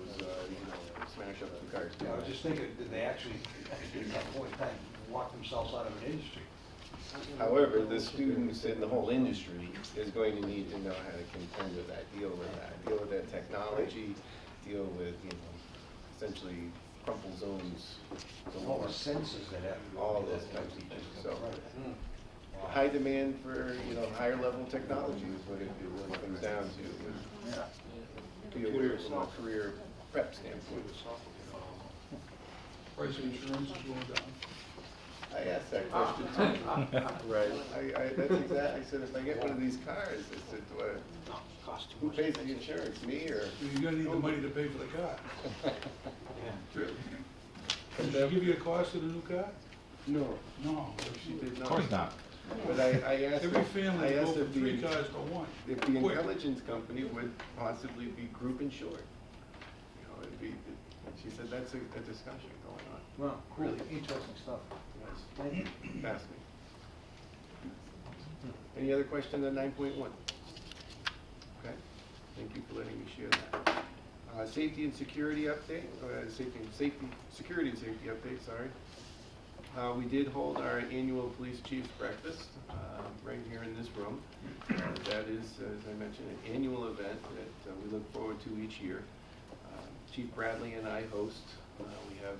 smash up some cars. I was just thinking, did they actually, at that point in time, walk themselves out of an industry? However, the students in the whole industry is going to need to know how to contend with that, deal with that technology, deal with, essentially crumple zones. All the senses that have. All those types of things. So, high demand for, higher level technology is what it comes down to. Be aware from a career prep standpoint. Price of insurance is going down. I asked that question too. Right. That's exactly, I said, if I get one of these cars, I said, who pays the insurance, me or? You're gonna need the money to pay for the car. True. Did she give you a cost of the new car? No. No. She did not. Of course not. But I asked. Every family I go asked from if 3 cars to 1. If the Quick. intelligence company would possibly be group insured. She said that's a discussion going on. Well, really interesting stuff. Yes. Thank you. Fascinating. Any other question on 9.1? Okay, thank you for letting me share that. Safety and security update, security and safety update, sorry. We did hold our annual police chief's breakfast right here in this room. That is, as I mentioned, an annual event that we look forward to each year. Chief Bradley and I host. We have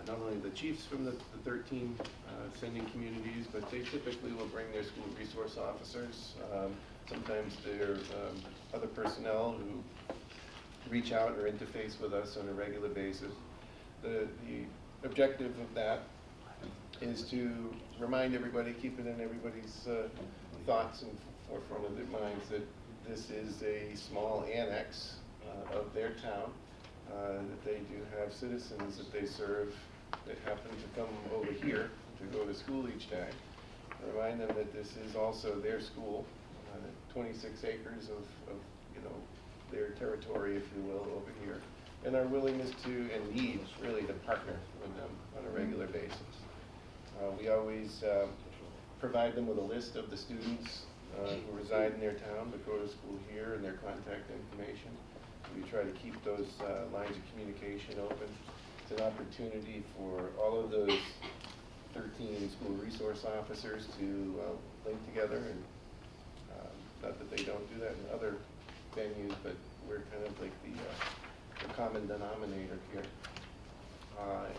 not only the chiefs from the 13 sending communities, but they typically will bring their school resource officers. Sometimes they're other personnel who reach out or interface with us on a regular basis. The objective of that is to remind everybody, keep it in everybody's thoughts and forefront of their minds that this is a small annex of their town, that they do have citizens that they serve that happen to come over here to go to school each day. Remind them that this is also their school, 26 acres of their territory, if you will, over here, and our willingness to and need really to partner with them on a regular basis. We always provide them with a list of the students who reside in their town that go to school here and their contact information. We try to keep those lines of communication open. It's an opportunity for all of those 13 school resource officers to link together, and not that they don't do that in other venues, but we're kind of like the common denominator here.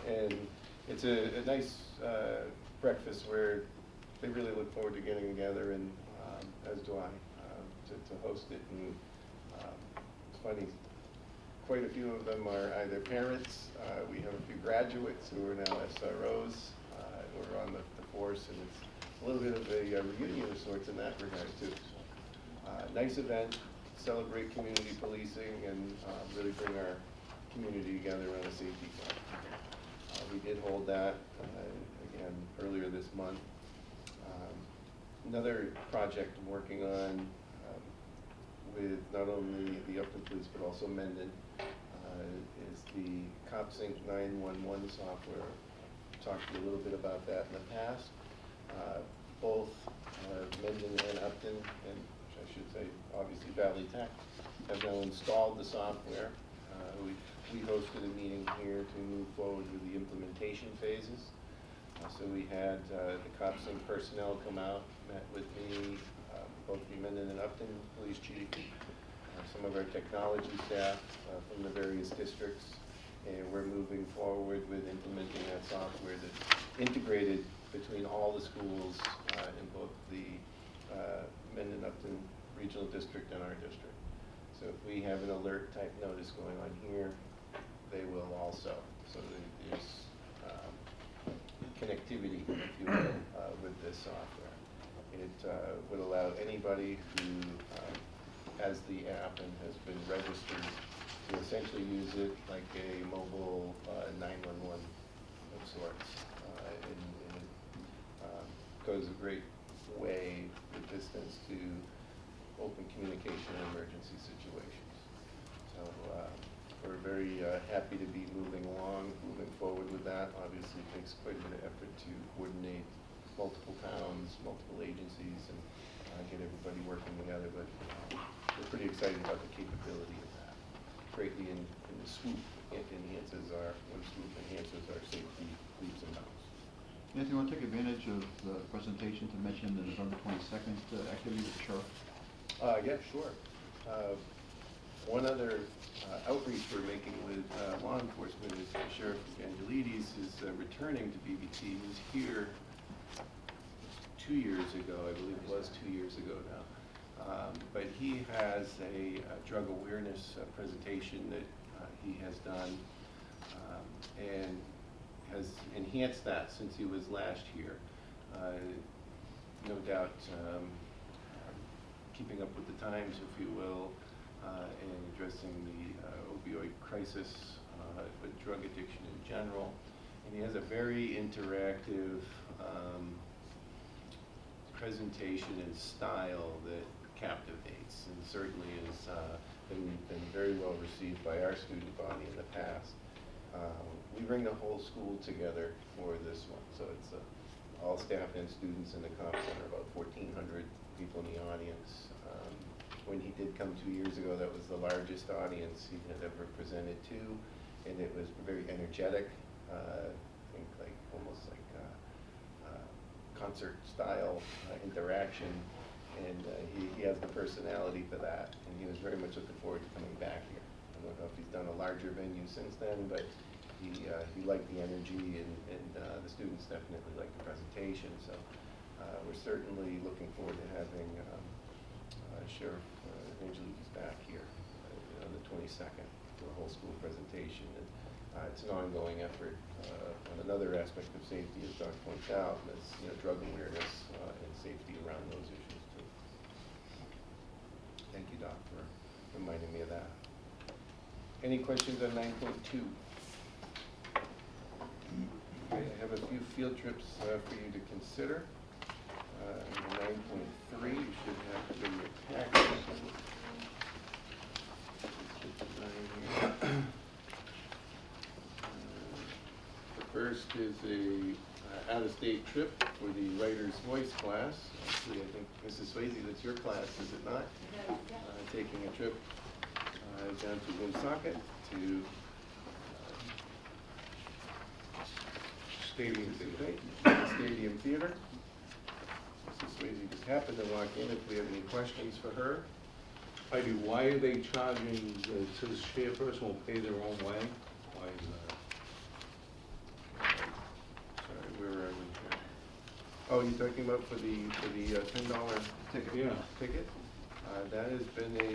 And it's a nice breakfast where they really look forward to getting together, and as do I, to host it. And it's funny, quite a few of them are either parents. We have a few graduates who are now SROs who are on the force, and it's a little bit of a reunion of sorts in that regard too. Nice event, celebrate community policing, and really bring our community together on a safety front. We did hold that again earlier this month. Another project I'm working on with not only the Upton Police but also Mendon is the CopSync 911 software. I've talked to you a little bit about that in the past. Both Mendon and Upton, and I should say obviously Valley Tech, have now installed the software. We hosted a meeting here to move forward with the implementation phases. So we had the CopSync personnel come out, met with me, both the Mendon and Upton police chief, some of our technology staff from the various districts, and we're moving forward with implementing that software that's integrated between all the schools in both the Mendon Upton Regional District and our district. So if we have an alert type notice going on here, they will also. So there's connectivity, if you will, with this software. It would allow anybody who has the app and has been registered to essentially use it like a mobile 911 of sorts. And it goes a great way, the distance, to open communication in emergency situations. So we're very happy to be moving forward with that. Obviously, it takes quite a bit of effort to coordinate multiple towns, multiple agencies, and get everybody working together, but we're pretty excited about the capability of that. Greatly in the swoop, it enhances our safety leaps and bounds. Anthony, you want to take advantage of the presentation to mention the November 22nd activity with the sheriff? Yeah, sure. One other outreach we're making with law enforcement is Sheriff Evangelides is returning to BVT. He was here 2 years ago, I believe it was 2 years ago now. But he has a drug awareness presentation that he has done and has enhanced that since he was last here. No doubt keeping up with the times, if you will, and addressing the opioid crisis, but drug addiction in general. And he has a very interactive presentation and style that captivates, and certainly has been very well received by our student body in the past. We bring the whole school together for this one, so it's all staff and students in the Comp Center, about 1,400 people in the audience. When he did come 2 years ago, that was the largest audience he had ever presented to, and it was very energetic. I think almost like concert style interaction, and he has the personality for that, and he was very much looking forward to coming back here. I don't know if he's done a larger venue since then, but he liked the energy, and the students definitely liked the presentation. So we're certainly looking forward to having Sheriff Evangelides back here on the 22nd for a whole school presentation. And it's an ongoing effort on another aspect of safety, as Doc points out, and that's drug awareness and safety around those issues too. Thank you, Doc, for reminding me of that. Any questions on 9.2? I have a few field trips for you to consider. 9.3, you should have it in your package. The first is a out-of-state trip for the Writer's Voice class. Actually, I think, Mrs. Swayze, that's your class, is it not? Taking a trip down to Woonsocket to Stadium Theater. Mrs. Swayze just happened to walk in. If we have any questions for her. I do. Why are they charging, it says chairperson will pay their own way? Why is that? Sorry, where are we here? Oh, you're talking about for the $10 ticket? Yeah. Ticket? That has been a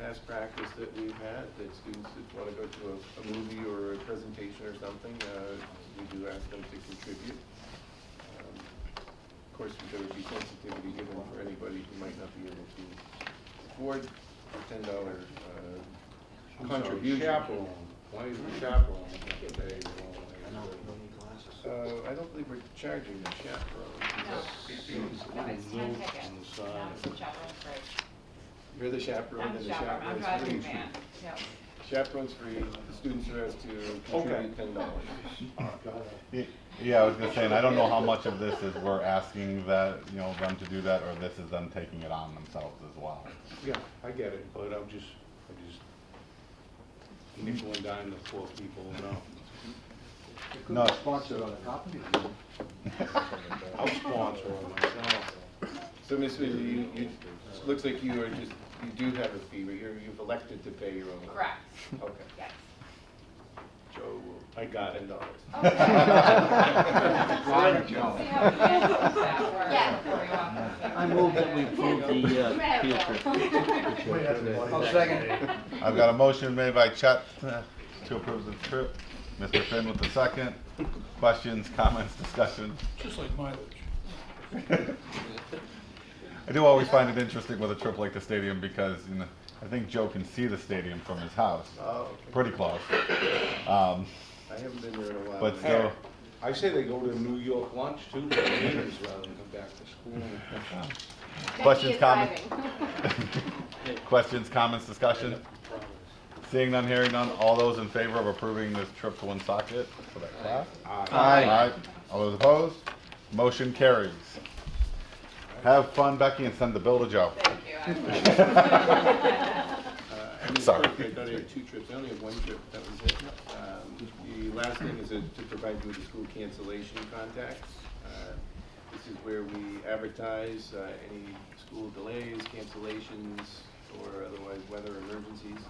past practice that we've had, that students that want to go to a movie or a presentation or something, we do ask them to contribute. Of course, there would be sensitivity given for anybody who might not be able to afford a $10 contribution. Chaperone. Why is the chaperone have to pay their own way? I don't believe we're charging the chaperone. No, it's 10 tickets. You're the chaperone, and the chaperone's free. I'm driving van. Yep. Chaperone's free, the students are asked to contribute $10. Yeah, I was gonna say, and I don't know how much of this is we're asking that, them to do that, or this is them taking it on themselves as well. Yeah, I get it, but I just nickel and dime the poor people, No. Sponsored on a copy. I'll sponsor it myself. So, Ms. Swayze, it looks like you do have a fee, but you've elected to pay your own. Correct. Okay. Yes. Joe, I got it. $10. I move that we approve the field trip. I'll second. I've got a motion made by Chet to approve the trip. Mr. Finn with the second. Questions, comments, discussion? Just like mileage. I do always find it interesting with a trip like the stadium because I think Joe can see the stadium from his house. Oh, okay. Pretty close. I haven't been there in a while. But still. I say they go to a New York lunch too, for meetings rather than come back to school. Questions, comments? Questions, comments, discussion? Seeing none, hearing none, all those in favor of approving this trip to Woonsocket for that class? Aye. All those opposed? Motion carries. Have fun, Becky, and send the bill to Joe. I mean, Sorry. I thought I had 2 trips. I only had 1 trip. That was it. The last thing is to provide you with the school cancellation contacts. This is where we advertise any school delays, cancellations, or otherwise weather emergencies.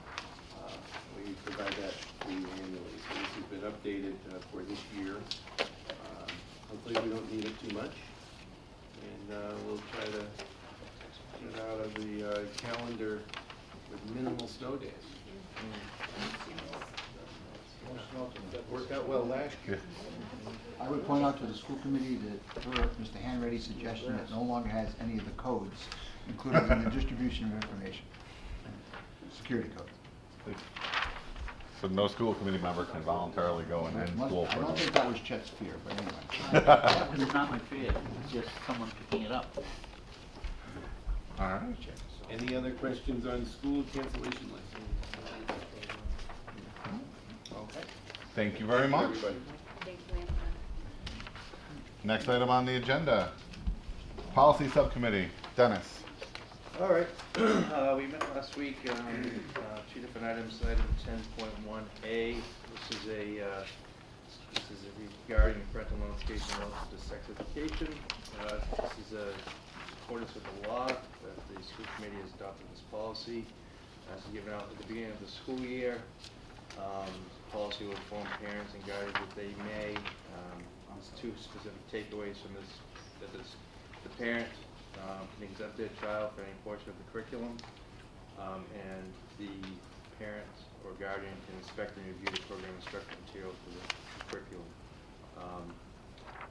We provide that to you annually. So this has been updated for this year. Hopefully we don't need it too much. And we'll try to get it out of the calendar with minimal snow days. That worked out well last year. I would point out to the school committee that per Mr. Hanratty's suggestion, it no longer has any of the codes included in the distribution of information. Security code. So no school committee member can voluntarily go and end school I for don't think that was Chet's fear, but anyway. That was not my fear, it was just someone picking it up. All right. Any other questions on school cancellation list? Okay. Thank you very much. Everybody. Next item on the agenda, policy subcommittee. Dennis. All right, we met last week on 2 different items. Item 10.1A, this is regarding parental notification relative to sex education. This is in accordance with the law that the school committee has adopted this policy. As given out at the beginning of the school year, policy will inform parents and guardians that they may. There's 2 specific takeaways from this: that the parent can exempt their child for any portion of the curriculum, and the parent or guardian can inspect and review the program instructional materials for the curriculum.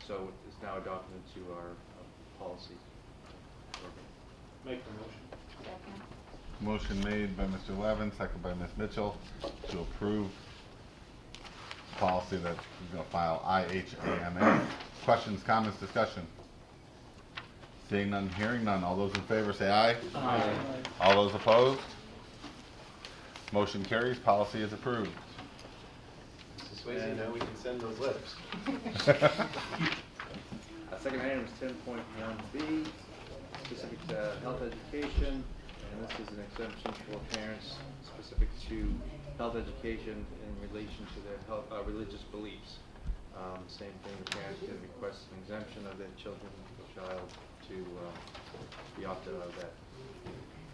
So it's now adopted into our policy program. Make the motion. Motion made by Mr. Levin, second by Ms. Mitchell, to approve policy that is going to file IHAMA. Questions, comments, discussion? Seeing none, hearing none. All those in favor say aye. Aye. All those opposed? Motion carries. Policy is approved. Mrs. Swayze, now we can send those letters. Second item is 10.1B, specific to health education, and this is an exemption for parents specific to health education in relation to their health, religious beliefs. Same thing, the parents can request an exemption of their children or child to be opted out of that.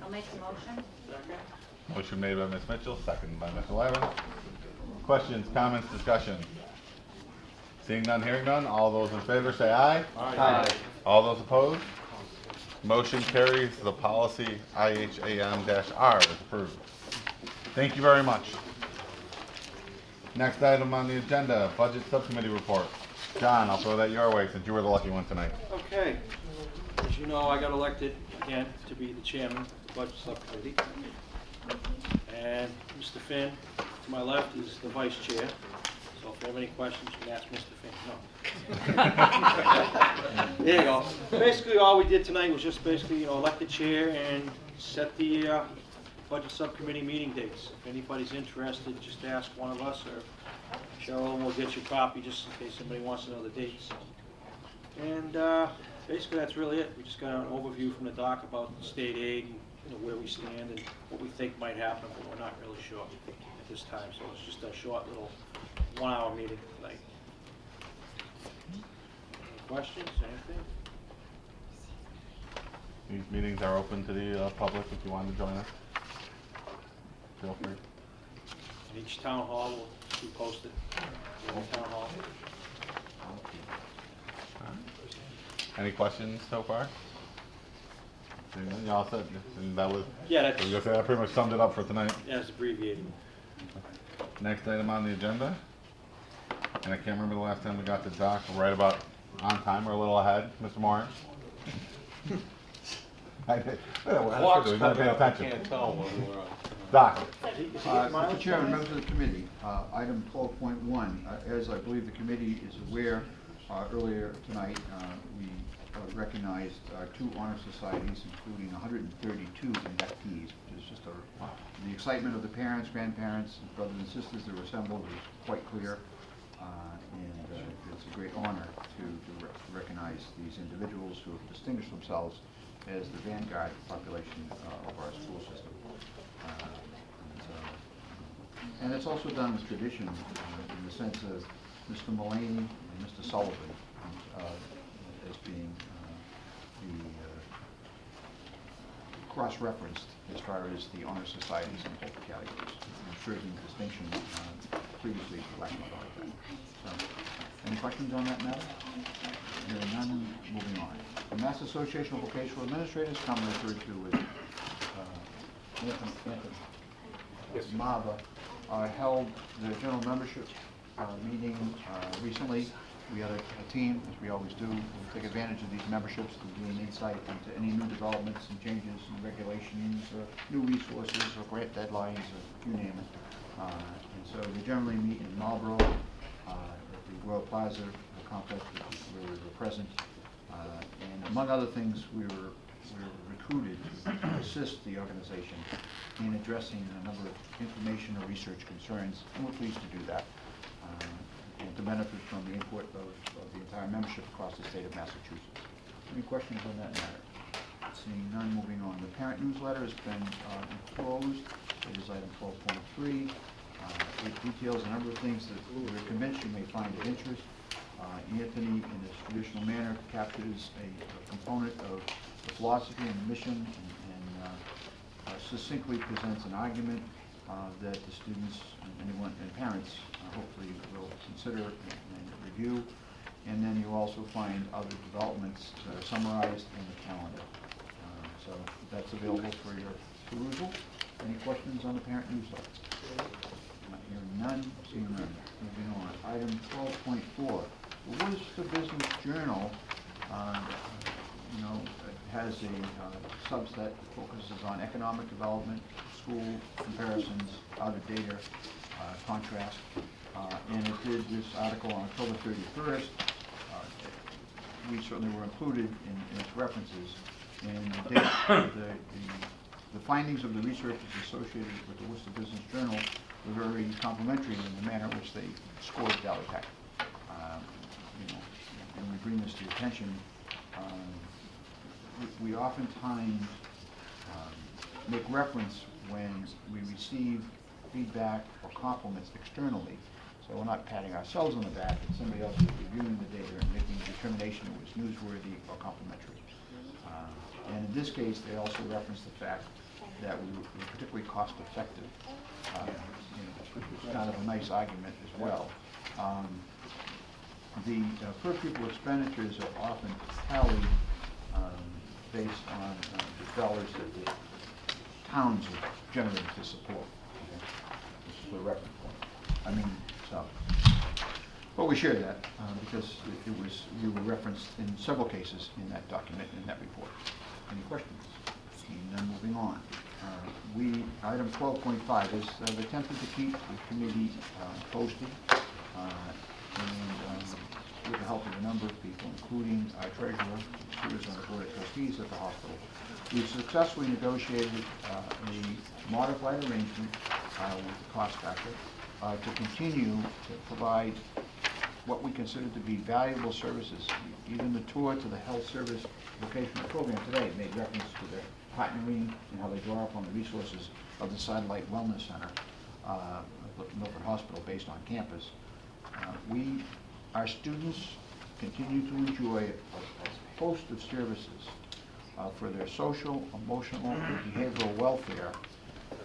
I'll make the motion. Motion made by Ms. Mitchell, second by Mr. Levin. Questions, comments, discussion? Seeing none, hearing none. All those in favor say aye. Aye. All those opposed? Motion carries. The policy IHAM-R is approved. Thank you very much. Next item on the agenda, budget subcommittee report. John, I'll throw that your way since you were the lucky one tonight. Okay. As you know, I got elected again to be the chairman of the budget subcommittee. And Mr. Finn, to my left, is the vice chair. So if you have any questions, you can ask Mr. Finn. No. There you go. Basically, all we did tonight was just basically, elect the chair and set the budget subcommittee meeting dates. If anybody's interested, just ask one of us, or Cheryl will get you a copy just in case somebody wants to know the dates. And basically, that's really it. We just got an overview from the doc about state aid and where we stand and what we think might happen, but we're not really sure at this time. So it's just a short little 1-hour meeting tonight. Any questions, anything? These meetings are open to the public if you want to join us. Feel free. And each town hall will be posted. Town hall. Any questions so far? You all said, and that was, Yeah, I that's, was gonna say, that pretty much summed it up for tonight. yeah, it's abbreviated. Next item on the agenda, and I can't remember the last time we got the doc, right about on time or a little ahead, Mr. Moran. Clock's coming up, I can't tell when we're on. Doc. Mr. Chairman, members of the committee, item 12.1, as I believe the committee is aware, earlier tonight, we recognized our 2 honor societies, including 132 inductees, which is just the excitement of the parents, grandparents, brothers and sisters that were assembled was quite clear. And it's a great honor to recognize these individuals who have distinguished themselves as the vanguard population of our school system. And it's also done with tradition in the sense of Mr. Mullaney and Mr. Sullivan as being cross-referenced as far as the honor societies and both categories, serving distinction previously for lack of knowledge. So, any questions on that matter? Hearing none, moving on. The Mass Association of Vocational Administrators, commonly referred to as Anthony Mava, held the general membership meeting recently. We had a team, as we always do, we'll take advantage of these memberships to gain insight into any new developments and changes in regulations, or new resources, or grant deadlines, or you name it. And so we generally meet in Marlboro at the Royal Plaza complex, which is where we were present. And among other things, we were recruited to assist the organization in addressing a number of information or research concerns, and we're pleased to do that. And to benefit from the input of the entire membership across the state of Massachusetts. Any questions on that matter? Seeing none, moving on. The parent newsletter has been enclosed. It is item 12.3. It details a number of things that we're convinced you may find of interest. Anthony, in his traditional manner, captures a component of the philosophy and the mission and succinctly presents an argument that the students and parents hopefully will consider and review. And then you also find other developments that are summarized in the calendar. So that's available for your perusal. Any questions on the parent newsletter? Hearing none, seeing none. Moving on. Item 12.4. The Worcester Business Journal has a subset that focuses on economic development, school comparisons, out-of-data contrast. And it did this article on October 31st. We certainly were included in its references. And the findings of the researchers associated with the Worcester Business Journal were very complimentary in the manner in which they scored Valley Tech. And we bring this to your attention. We oftentimes make reference when we receive feedback or compliments externally. So we're not patting ourselves on the back, but somebody else is reviewing the data and making a determination it was newsworthy or complimentary. And in this case, they also reference the fact that we were particularly cost effective. Which is kind of a nice argument as well. The per pupil expenditures are often tallied based on the dollars that the towns are generating to support. This is the reference point. But we share that because we were referenced in several cases in that document, in that report. Any questions? Seeing none, moving on. Item 12.5 is I've attempted to keep the committee posted and with the help of a number of people, including our treasurer, who is on the board of trustees at the hospital. We've successfully negotiated a modified arrangement with the cost factor to continue to provide what we consider to be valuable services. Even the tour to the health service vocational program today made reference to their partnering and how they draw upon the resources of the Satellite Wellness Center, Milford Hospital, based on campus. Our students continue to enjoy a host of services for their social, emotional, and behavioral welfare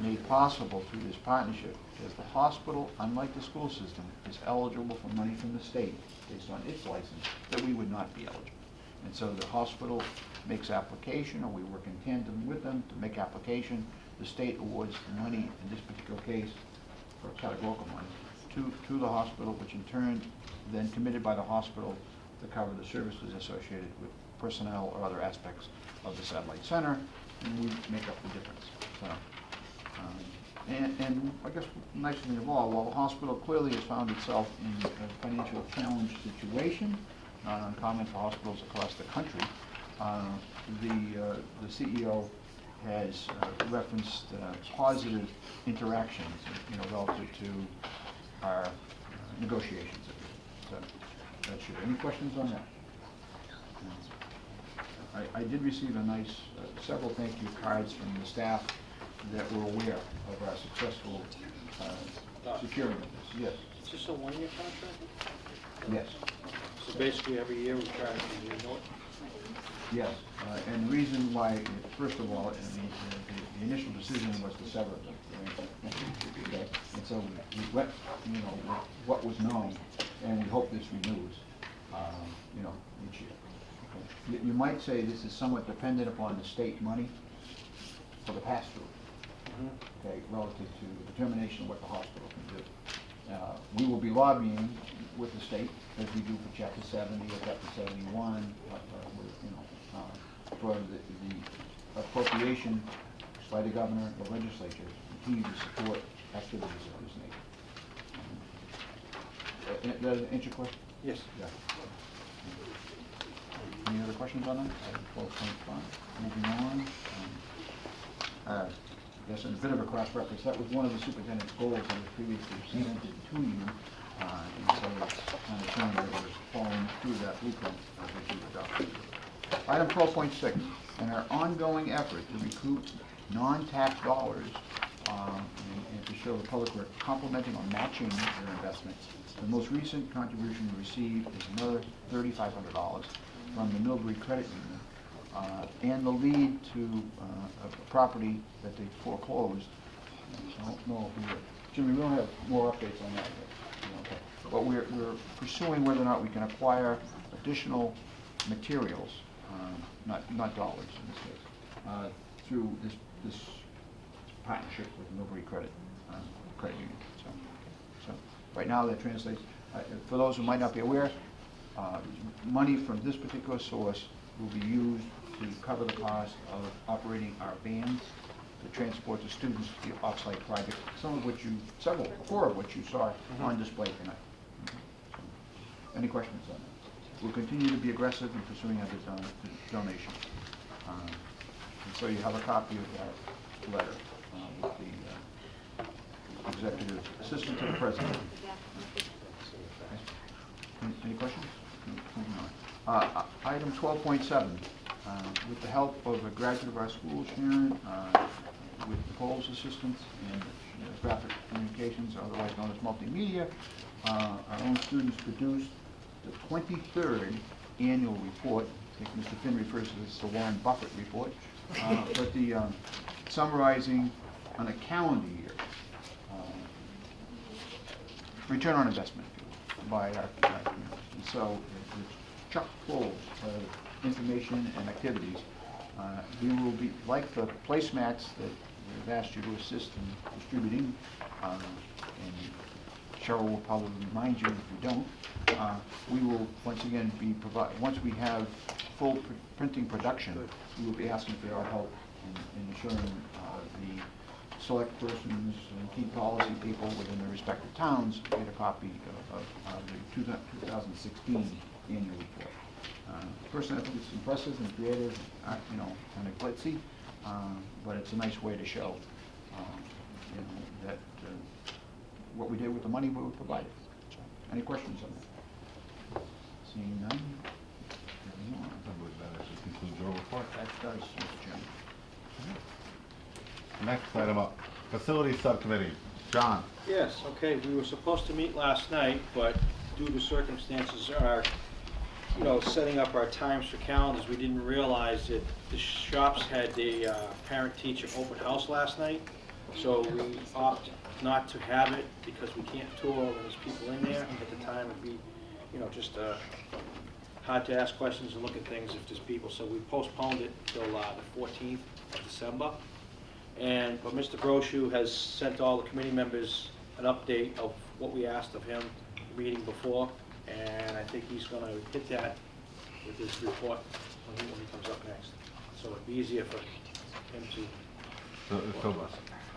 made possible through this partnership, because the hospital, unlike the school system, is eligible for money from the state based on its license that we would not be eligible. And so the hospital makes application, or we work in tandem with them to make application. The state awards the money, in this particular case, for categorical money, to the hospital, which in turn then committed by the hospital to cover the services associated with personnel or other aspects of the satellite center, and we make up the difference. So, and I guess the nice thing of all, while the hospital clearly has found itself in a financial challenge situation, not uncommon for hospitals across the country. The CEO has referenced positive interactions, relative to our negotiations. So that's it. Any questions on that? I did receive a nice, several thank you cards from the staff that were aware of our successful securing of this. Yes. Is this a one-year contract? Yes. So basically every year we try to renew it? Yes, and the reason why, first of all, the initial decision was to sever them. Okay? And so we went, with what was known, and we hope this renews, each year. Okay? You might say this is somewhat dependent upon the state money for the pass-through, okay, relative to the determination of what the hospital can do. We will be lobbying with the state, as we do for Chapter 70 or Chapter 71, for the appropriation by the governor, the legislature, to continue to support activities of this nature. Does that answer your question? Yes. Yeah. Any other questions on that? 12.5. Moving on. Yes, and a bit of a cross-reference. That was one of the superintendent's goals that was previously presented to you, and so it's kind of showing that it was following through that blueprint that you adopted. Item 12.6, in our ongoing effort to recruit non-tax dollars and to show the public we're complementing or matching their investments, the most recent contribution we received is another $3,500 from the Millbury Credit Union, and the lead to a property that they foreclosed. I don't know if Jimmy, we don't have more updates on that yet. Okay. But we're pursuing whether or not we can acquire additional materials, not dollars in this case, through this partnership with Millbury Credit Union. So right now that translates, for those who might not be aware, money from this particular source will be used to cover the cost of operating our vans to transport the students to the off-site project, four of which you saw on display tonight. So, any questions on that? We'll continue to be aggressive in pursuing our donation. And so you have a copy of that letter with the executive assistant to the president. Any questions? Item 12.7, with the help of a graduate of our school, Sharon, with Nicole's assistance and graphic communications, otherwise known as multimedia, our own students produced the 23rd annual report. I think Mr. Finn refers to this as the Warren Buffett report, but the summarizing on a calendar year return on investment by our community. So it's chock full of information and activities. We will be, like the placemats that we've asked you to assist in distributing, and Cheryl will probably remind you if you don't, we will once again be once we have full printing production, we will be asking for your help in ensuring the select persons and key policy people within their respective towns get a copy of the 2016 annual report. Personally, I think it's impressive and creative, kind of glitzy, but it's a nice way to show that what we did with the money we provided. So, any questions on that? Seeing none? I believe that actually concludes your report. That does, Mr. Chairman. Next item up, Facilities Subcommittee. John. Yes, okay, we were supposed to meet last night, but due to circumstances, setting up our times for calendars, we didn't realize that the shops had the parent-teacher open house last night, so we opted not to have it because we can't tour when there's people in there. At the time, it'd be, just hard to ask questions and look at things if there's people, so we postponed it till the 14th of December. But Mr. Brochu has sent all the committee members an update of what we asked of him the meeting before, and I think he's going to hit that with his report when he comes up next. So it'd be easier for him to...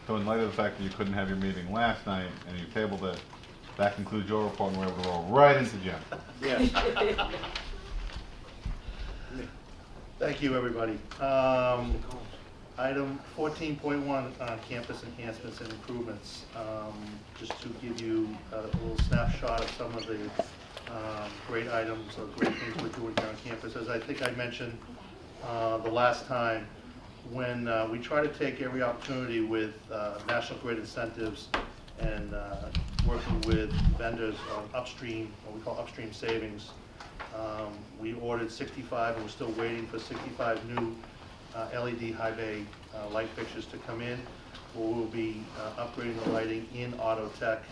So in light of the fact that you couldn't have your meeting last night and you tabled it, that concludes your report and we're able to roll right into Jim. Yes. Thank you, everybody. Item 14.1, campus enhancements and improvements. Just to give you a little snapshot of some of the great items or great things we're doing here on campus. As I think I mentioned the last time, when we try to take every opportunity with National Grid incentives and working with vendors on upstream, what we call upstream savings, we ordered 65 and we're still waiting for 65 new LED high bay light fixtures to come in. We'll be upgrading the lighting in auto tech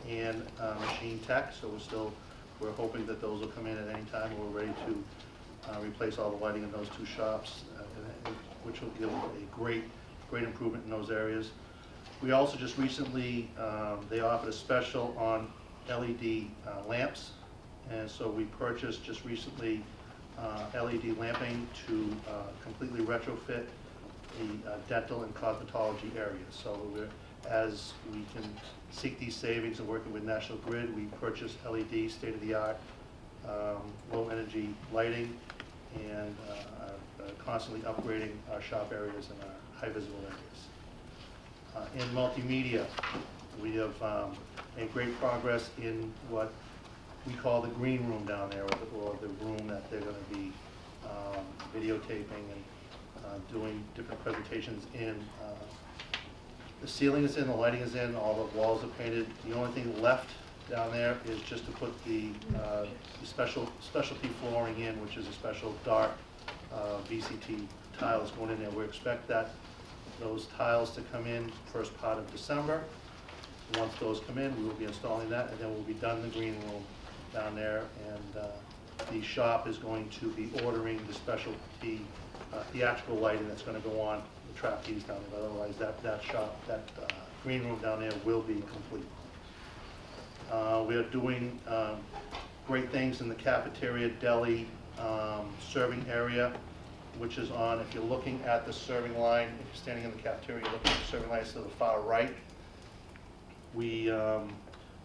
and machine tech, so we're hoping that those will come in at any time. We're ready to replace all the lighting in those two shops, which will give a great improvement in those areas. We also just recently, they offered a special on LED lamps, and so we purchased just recently LED lamping to completely retrofit the dental and cosmetology areas. So as we can seek these savings and working with National Grid, we purchased LED state-of-the-art low energy lighting and constantly upgrading our shop areas and our high visible areas. In multimedia, we have made great progress in what we call the green room down there, or the room that they're going to be videotaping and doing different presentations in. The ceiling is in, the lighting is in, all the walls are painted. The only thing left down there is just to put the specialty flooring in, which is a special dark VCT tiles going in there. We expect those tiles to come in first part of December. Once those come in, we will be installing that, and then we'll be done in the green room down there, and the shop is going to be ordering the specialty theatrical lighting that's going to go on the trapeze down there. Otherwise, that green room down there will be complete. We are doing great things in the cafeteria, deli, serving area, which is on, if you're looking at the serving line, if you're standing in the cafeteria, looking at the serving line, it's to the far right.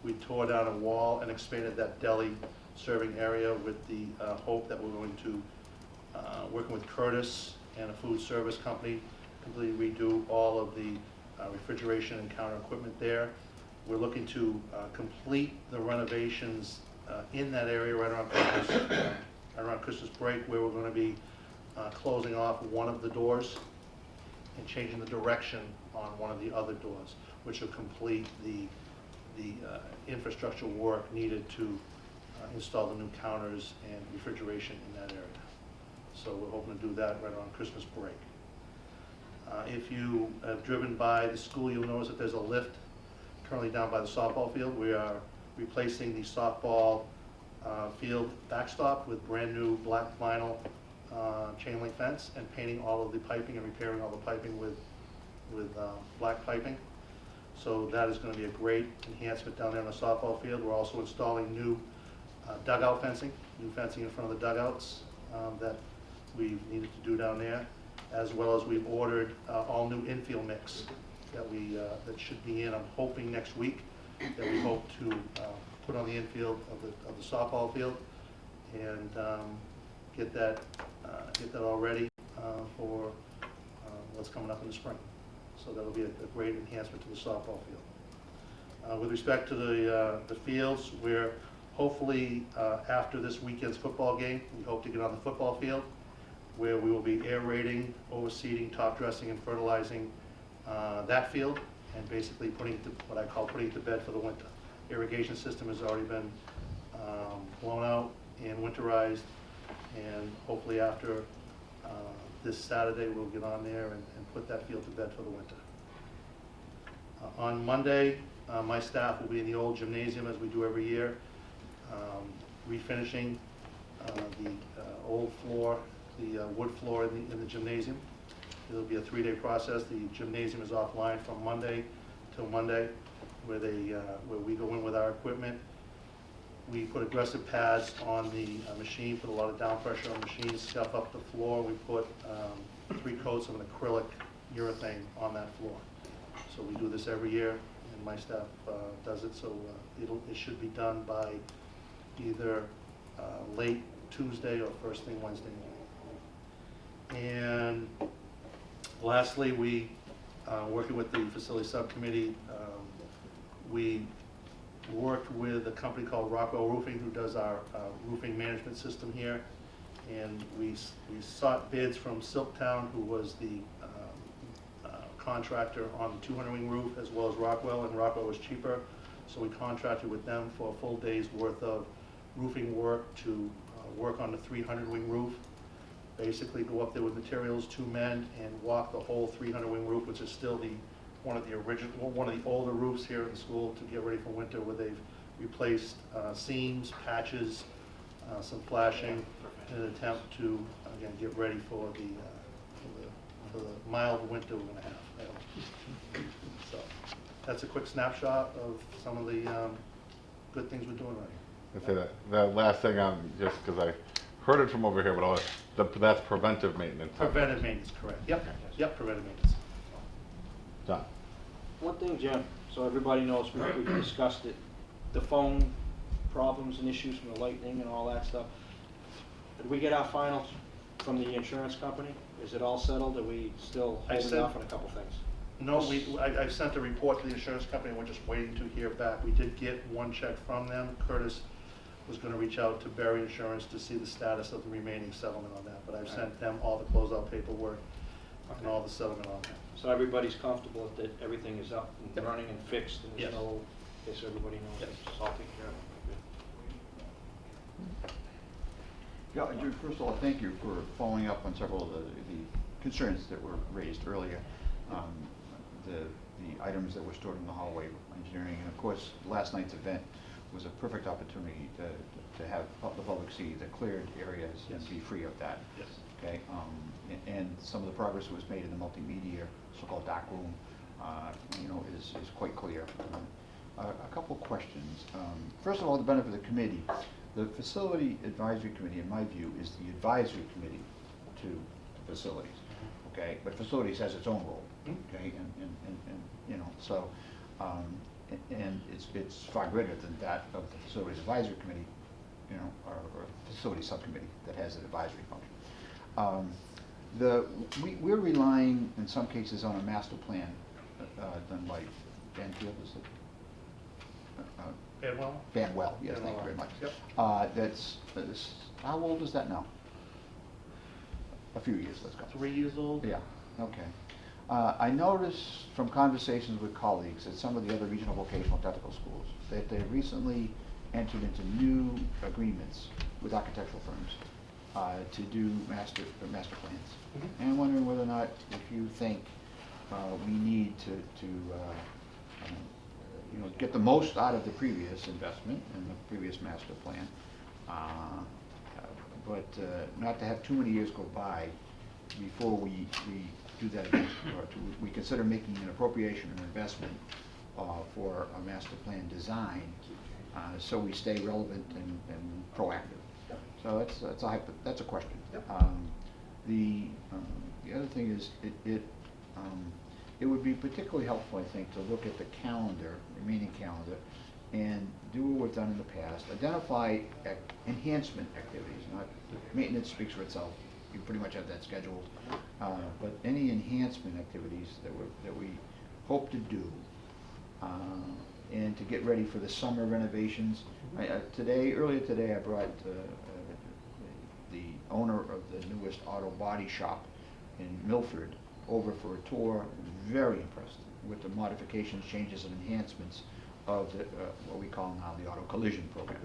We tore down a wall and expanded that deli serving area with the hope that we're going to, working with Curtis and a food service company, completely redo all of the refrigeration and counter equipment there. We're looking to complete the renovations in that area right around Christmas break, where we're going to be closing off one of the doors and changing the direction on one of the other doors, which will complete the infrastructure work needed to install the new counters and refrigeration in that area. So we're hoping to do that right around Christmas break. If you have driven by the school, you'll notice that there's a lift currently down by the softball field. We are replacing the softball field backstop with brand new black vinyl chain link fence and painting all of the piping and repairing all the piping with black piping. So that is going to be a great enhancement down there on the softball field. We're also installing new dugout fencing, new fencing in front of the dugouts that we needed to do down there, as well as we've ordered all new infield mix that should be in, I'm hoping next week, that we hope to put on the infield of the softball field and get that all ready for what's coming up in the spring. So that'll be a great enhancement to the softball field. With respect to the fields, we're hopefully after this weekend's football game, we hope to get on the football field, where we will be aerating, overseeding, top dressing, and fertilizing that field, and basically putting it to, what I call putting it to bed for the winter. Irrigation system has already been blown out and winterized, and hopefully after this Saturday we'll get on there and put that field to bed for the winter. On Monday, my staff will be in the old gymnasium as we do every year, refinishing the old floor, the wood floor in the gymnasium. It'll be a 3-day process. The gymnasium is offline from Monday till Monday, where we go in with our equipment. We put aggressive pads on the machine, put a lot of down pressure on the machine, scuff up the floor. We put 3 coats of an acrylic urethane on that floor. So we do this every year, and my staff does it, so it should be done by either late Tuesday or first thing Wednesday morning. And lastly, we, working with the facility subcommittee, we worked with a company called Rockwell Roofing who does our roofing management system here. And we sought bids from Silktown, who was the contractor on the 200-wing roof, as well as Rockwell, and Rockwell was cheaper. So we contracted with them for a full day's worth of roofing work to work on the 300-wing roof. Basically go up there with materials, 2 men, and walk the whole 300-wing roof, which is still one of the older roofs here in the school, to get ready for winter, where they've replaced seams, patches, some flashing, in an attempt to again get ready for the mild winter we're going to have. So that's a quick snapshot of some of the good things we're doing right here. I say that the last thing, just because I heard it from over here, but that's preventive maintenance. Preventive maintenance, correct. Yep, yep, preventive maintenance. Done. One thing, Jim, so everybody knows, we've discussed it, the phone problems and issues from the lightning and all that stuff. Did we get our finals from the insurance company? Is it all settled? Are we still holding off on a couple things? No, I sent a report to the insurance company, and we're just waiting to hear back. We did get one check from them. Curtis was going to reach out to Berry Insurance to see the status of the remaining settlement on that, but I've sent them all the closeout paperwork and all the settlement on that. So everybody's comfortable that everything is up and running and fixed, and there's no, so everybody knows it's all taken care of. Yeah, first of all, thank you for following up on several of the concerns that were raised earlier. The items that were stored in the hallway, engineering, and of course, last night's event was a perfect opportunity to have the public see the cleared areas and be free of that. Yes. Okay, and some of the progress that was made in the multimedia, so-called dark room, is quite clear. A couple of questions. First of all, the benefit of the committee. The Facility Advisory Committee, in my view, is the advisory committee to facilities. Okay, but facilities has its own role. Okay, and so it's far greater than that of the Facilities Advisory Committee, or Facility Subcommittee that has an advisory function. We're relying in some cases on a master plan done by Banfield, is it? Banwell? Banwell, yes, thank you very much. Yep. That's how old is that now? A few years, let's go. 3 years old? Yeah, okay. I noticed from conversations with colleagues at some of the other regional vocational technical schools that they recently entered into new agreements with architectural firms to do master plans. Mm-hmm. And I'm wondering whether or not, if you think we need to get the most out of the previous investment and the previous master plan, but not to have too many years go by before we do that again, or we consider making an appropriation or investment for a master plan design, so we stay relevant and proactive. So that's a question. The other thing is it would be particularly helpful, I think, to look at the calendar, remaining calendar, and do what we've done in the past. Identify enhancement activities. Not maintenance speaks for itself. You pretty much have that scheduled. But any enhancement activities that we hope to do, and to get ready for the summer renovations. Earlier today, I brought the owner of the newest auto body shop in Milford over for a tour. Very impressed with the modifications, changes, and enhancements of what we call now the auto collision program.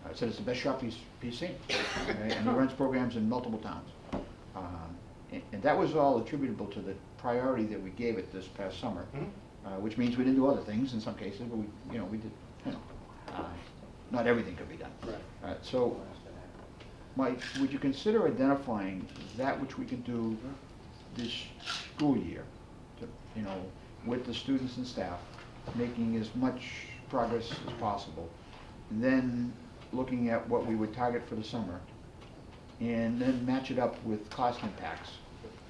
I said it's the best shop he's seen, okay? And he runs programs in multiple towns. And that was all attributable to the priority that we gave it this past summer, which means we didn't do other things in some cases, but we did, not everything could be done. Right. So, Mike, would you consider identifying that which we can do this school year, with the students and staff, making as much progress as possible, and then looking at what we would target for the summer, and then match it up with cost impacts,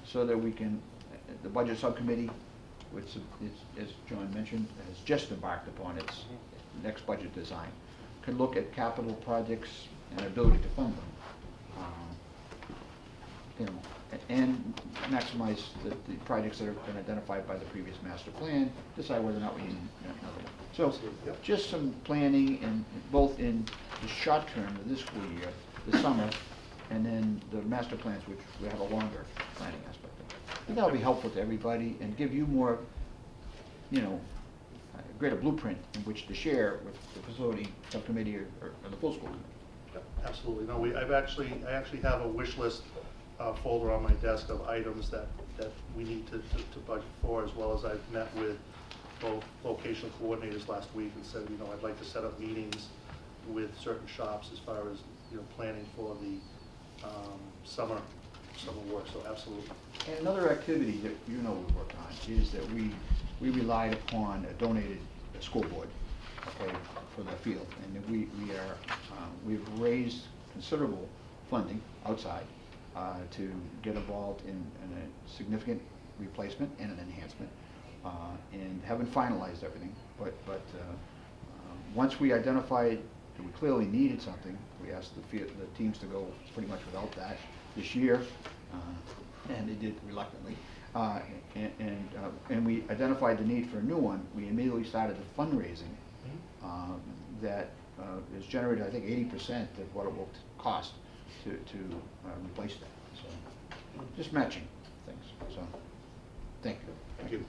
so that we can, the budget subcommittee, which is, as John mentioned, has just embarked upon its next budget design, can look at capital projects and ability to fund them. and maximize the projects that have been identified by the previous master plan, decide whether or not we need another one. So, just some planning in, both in the short term of this school year, the summer, and then the master plans, which we have a longer planning aspect of. I think that'll be helpful to everybody and give you more, you know, a greater blueprint in which to share with the facility subcommittee or the full school committee. Yep, absolutely. No, I actually have a wish list folder on my desk of items that we need to budget for, as well as I've met with both vocational coordinators last week and said, you know, I'd like to set up meetings with certain shops as far as, you know, planning for the summer work, so absolutely. And another activity that you know we work on is that we relied upon a donated school board, okay, for the field, and we've raised considerable funding outside to get involved in a significant replacement and an enhancement, and haven't finalized everything. But once we identified that we clearly needed something, we asked the teams to go pretty much without that this year, and they did reluctantly. And we identified the need for a new one. We immediately started the fundraising that has generated, I think, 80% of what it will cost to replace that. So just matching things. So thank you. Thank you.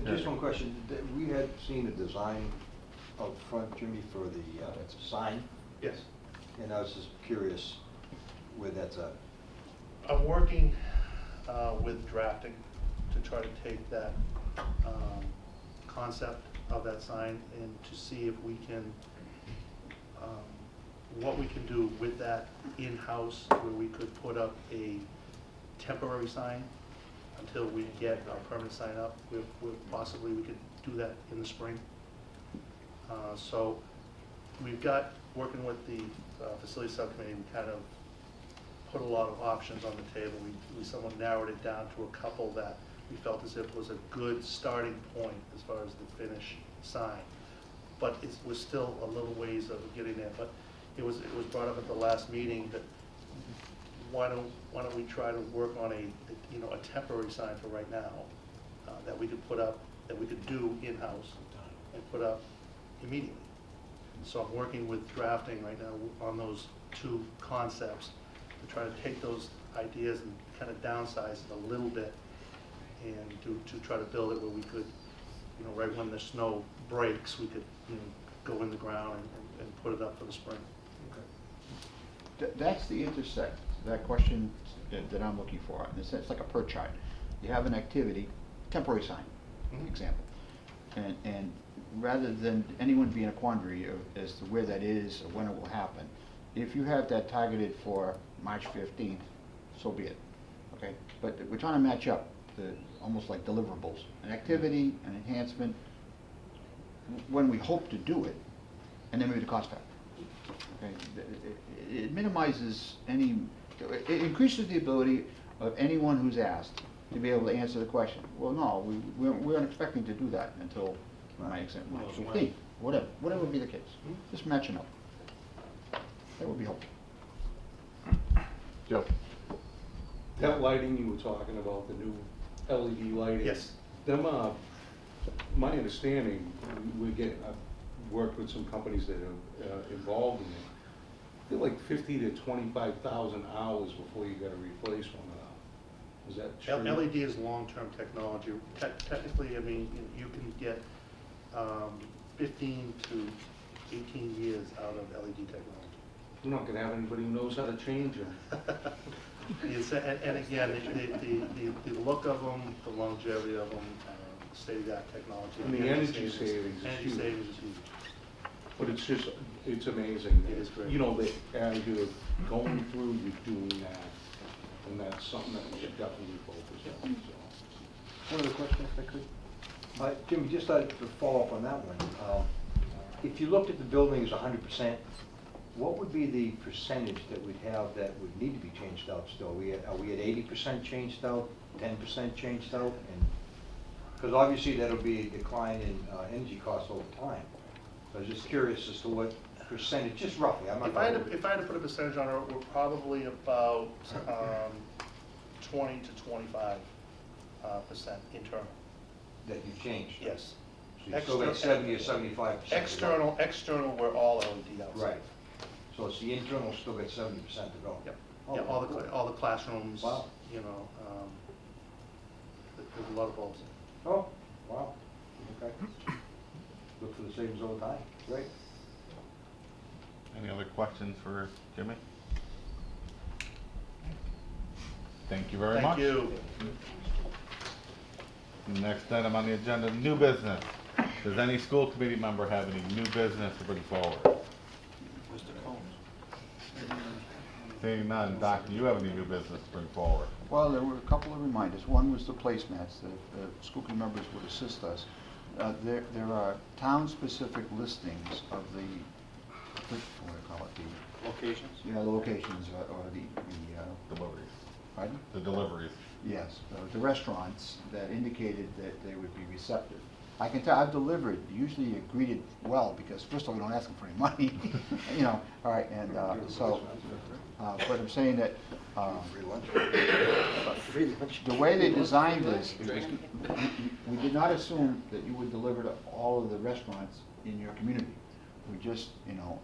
Just one question. We had seen a design out front, Jimmy, for the sign. Yes. And I was just curious where that's at. I'm working with drafting to try to take that concept of that sign and to see if we can, what we can do with that in-house, where we could put up a temporary sign until we get our permanent sign up. Possibly we could do that in the spring. So we've got, working with the facility subcommittee, we kind of put a lot of options on the table. We somewhat narrowed it down to a couple that we felt as if was a good starting point as far as the finish sign. But it was still a little ways of getting there. But it was brought up at the last meeting that why don't we try to work on a temporary sign for right now that we could put up, that we could do in-house and put up immediately. So I'm working with drafting right now on those two concepts to try to take those ideas and kind of downsize it a little bit and to try to build it where we could, you know, right when the snow breaks, we could, you know, go in the ground and put it up for the spring. Okay. That's the intersect, that question that I'm looking for. It's like a per chart. You have an activity, temporary sign, example, and rather than anyone be in a quandary as to where that is or when it will happen, if you have that targeted for March 15th, so be it, okay? But we're trying to match up the, almost like deliverables, an activity, an enhancement, when we hope to do it, and then maybe the cost factor, okay? It minimizes any, it increases the ability of anyone who's asked to be able to answer the question. Well, no, we weren't expecting to do that until March 15th, whatever would be the case. Just matching up. That would be helpful. Joe. That lighting you were talking about, the new LED lighting. Yes. Them, my understanding, I've worked with some companies that are involved in it. They're like 50 to 25,000 hours before you got to replace one of them. Is that true? LED is long-term technology. Technically, I mean, you can get 15 to 18 years out of LED technology. You're not going to have anybody who knows how to change them. Yes, and again, the look of them, the longevity of them, state-of-the-art technology. And the energy savings is Energy huge. savings is huge. But it's just, it's amazing. It is great. You know, the idea of going through, you're doing that, and that's something that we should definitely focus on, so. One other question, if I could. Jimmy, just to follow up on that one. If you looked at the building as 100%, what would be the percentage that we'd have that would need to be changed out still? Are we at 80% changed out, 10% changed out? Because obviously that'll be a decline in energy costs over time. I was just curious as to what percentage, just roughly, I'm not. If I had to put a percentage on it, we're probably about 20 to 25% internal. That you changed? Yes. So you still got 70 or 75%? External, we're all LED outside. Right. So it's the internal still got 70% to go? Yep. Oh, Yeah, cool. all the classrooms, Wow. you know, there's a lot of bulbs. Oh, wow, okay. Look for the savings all the time, great. Any other questions for Jimmy? Thank you very much. Thank you. Next item on the agenda, new business. Does any school committee member have any new business to bring forward? Mr. Combs. Seeing none, Doc, do you have any new business to bring forward? Well, there were a couple of reminders. One was the placemats, that school committee members would assist us. There are town-specific listings of the, what do you call it, the... Locations? Yeah, the locations, or the Deliveries. Pardon? The deliveries. Yes, the restaurants that indicated that they would be receptive. I can tell, I've delivered, usually you're greeted well, because first of all, we don't ask them for any money, you know, all right, and but I'm saying that the way they designed this, we did not assume that you would deliver to all of the restaurants in your community. We just, you know,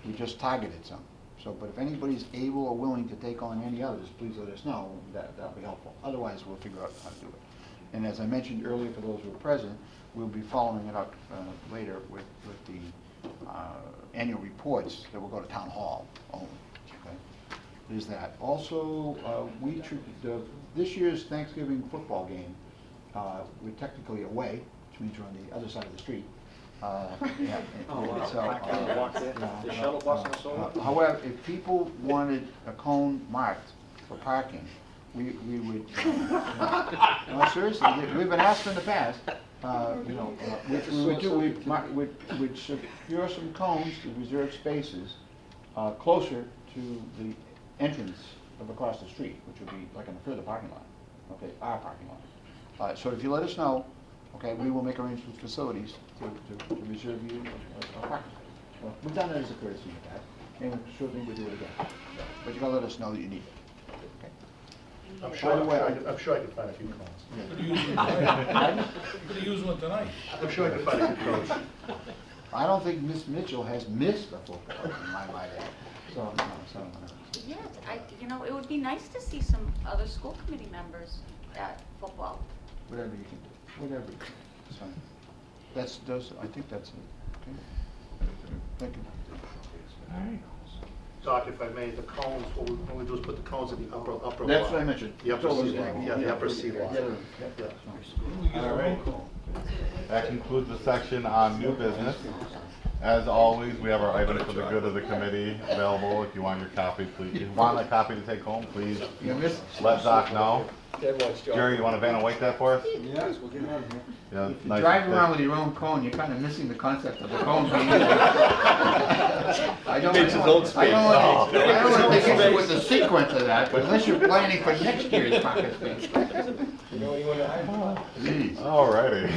we just targeted some. So, but if anybody's able or willing to take on any others, please let us know. That'll be helpful. Otherwise, we'll figure out how to do it. And as I mentioned earlier, for those who are present, we'll be following it up later with the annual reports that will go to town hall only. Okay? There's that. Also, this year's Thanksgiving football game, we're technically away, which means we're on the other side of the street. Yeah, The shuttle bus and so on? however, if people wanted a cone marked for parking, we would, no, seriously, we've been asked in the past, you know, which we would do, we'd secure some cones to reserve spaces closer to the entrance of across the street, which would be like in the further parking lot, okay, our parking lot. So if you let us know, okay, we will make arrangements with facilities to reserve you a parking space. Well, we've done it as a courtesy in the past, and certainly we'll do it again. But you gotta let us know that you need it. Okay. I'm sure I can find a few cones. Could have used one tonight. I'm sure I can find a few cones. I don't think Miss Mitchell has missed a football in my mind. So, Yeah, you know, it would be nice to see some other school committee members at football. whatever you can do, whatever. It's fine. I think that's it. Okay. Thank you. All right. Doc, if I may, the cones, what we do is put the cones in the upper block. That's what I mentioned. The upper It's C block, over yeah, the upper C block. Yeah. All right. That concludes the section on new business. As always, we have our items for the good of the committee available. If you want your copy, please. If you want a copy to take home, please let Doc know. Jerry, you want to Vanna White that for us? Yes, we'll get it out of here. Yeah, If you nice drive and around thick. with your own cone, you're kind of missing the concept of the cones being used. I don't Makes his own space. I don't want to take issue with the sequence of that, but unless you're planning for next year's pocket space. Jeez. All righty.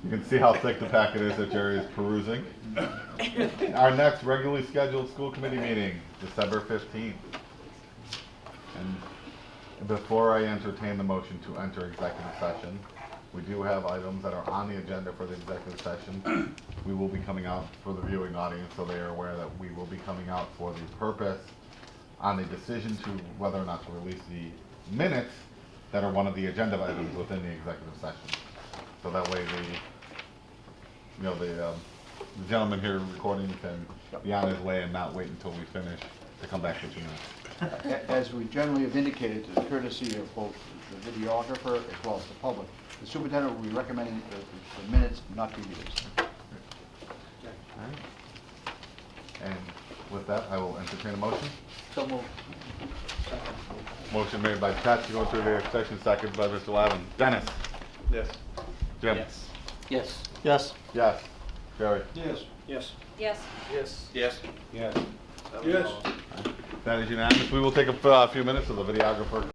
You can see how thick the packet is that Jerry is perusing. Our next regularly scheduled school committee meeting, December 15th. And before I entertain the motion to enter executive session, we do have items that are on the agenda for the executive session. We will be coming out for the viewing audience, so they are aware that we will be coming out for the purpose on the decision to whether or not to release the minutes that are one of the agenda items within the executive session. So that way the gentleman here recording can be on his way and not wait until we finish to come back with you minutes. As we generally have indicated, to the courtesy of both the videographer as well as the public, the superintendent will be recommending the minutes not be released. Alright. And with that, I will entertain a motion. So moved. Motion made by Pat to go into the executive, second by Mr. Lavin. Dennis? Yes. Jim? Yes. Yes. Yes. Yes. Jerry? Yes. Yes. Yes. Yes. Yes. Yes. Yes. That is unanimous. We will take a few minutes so the videographer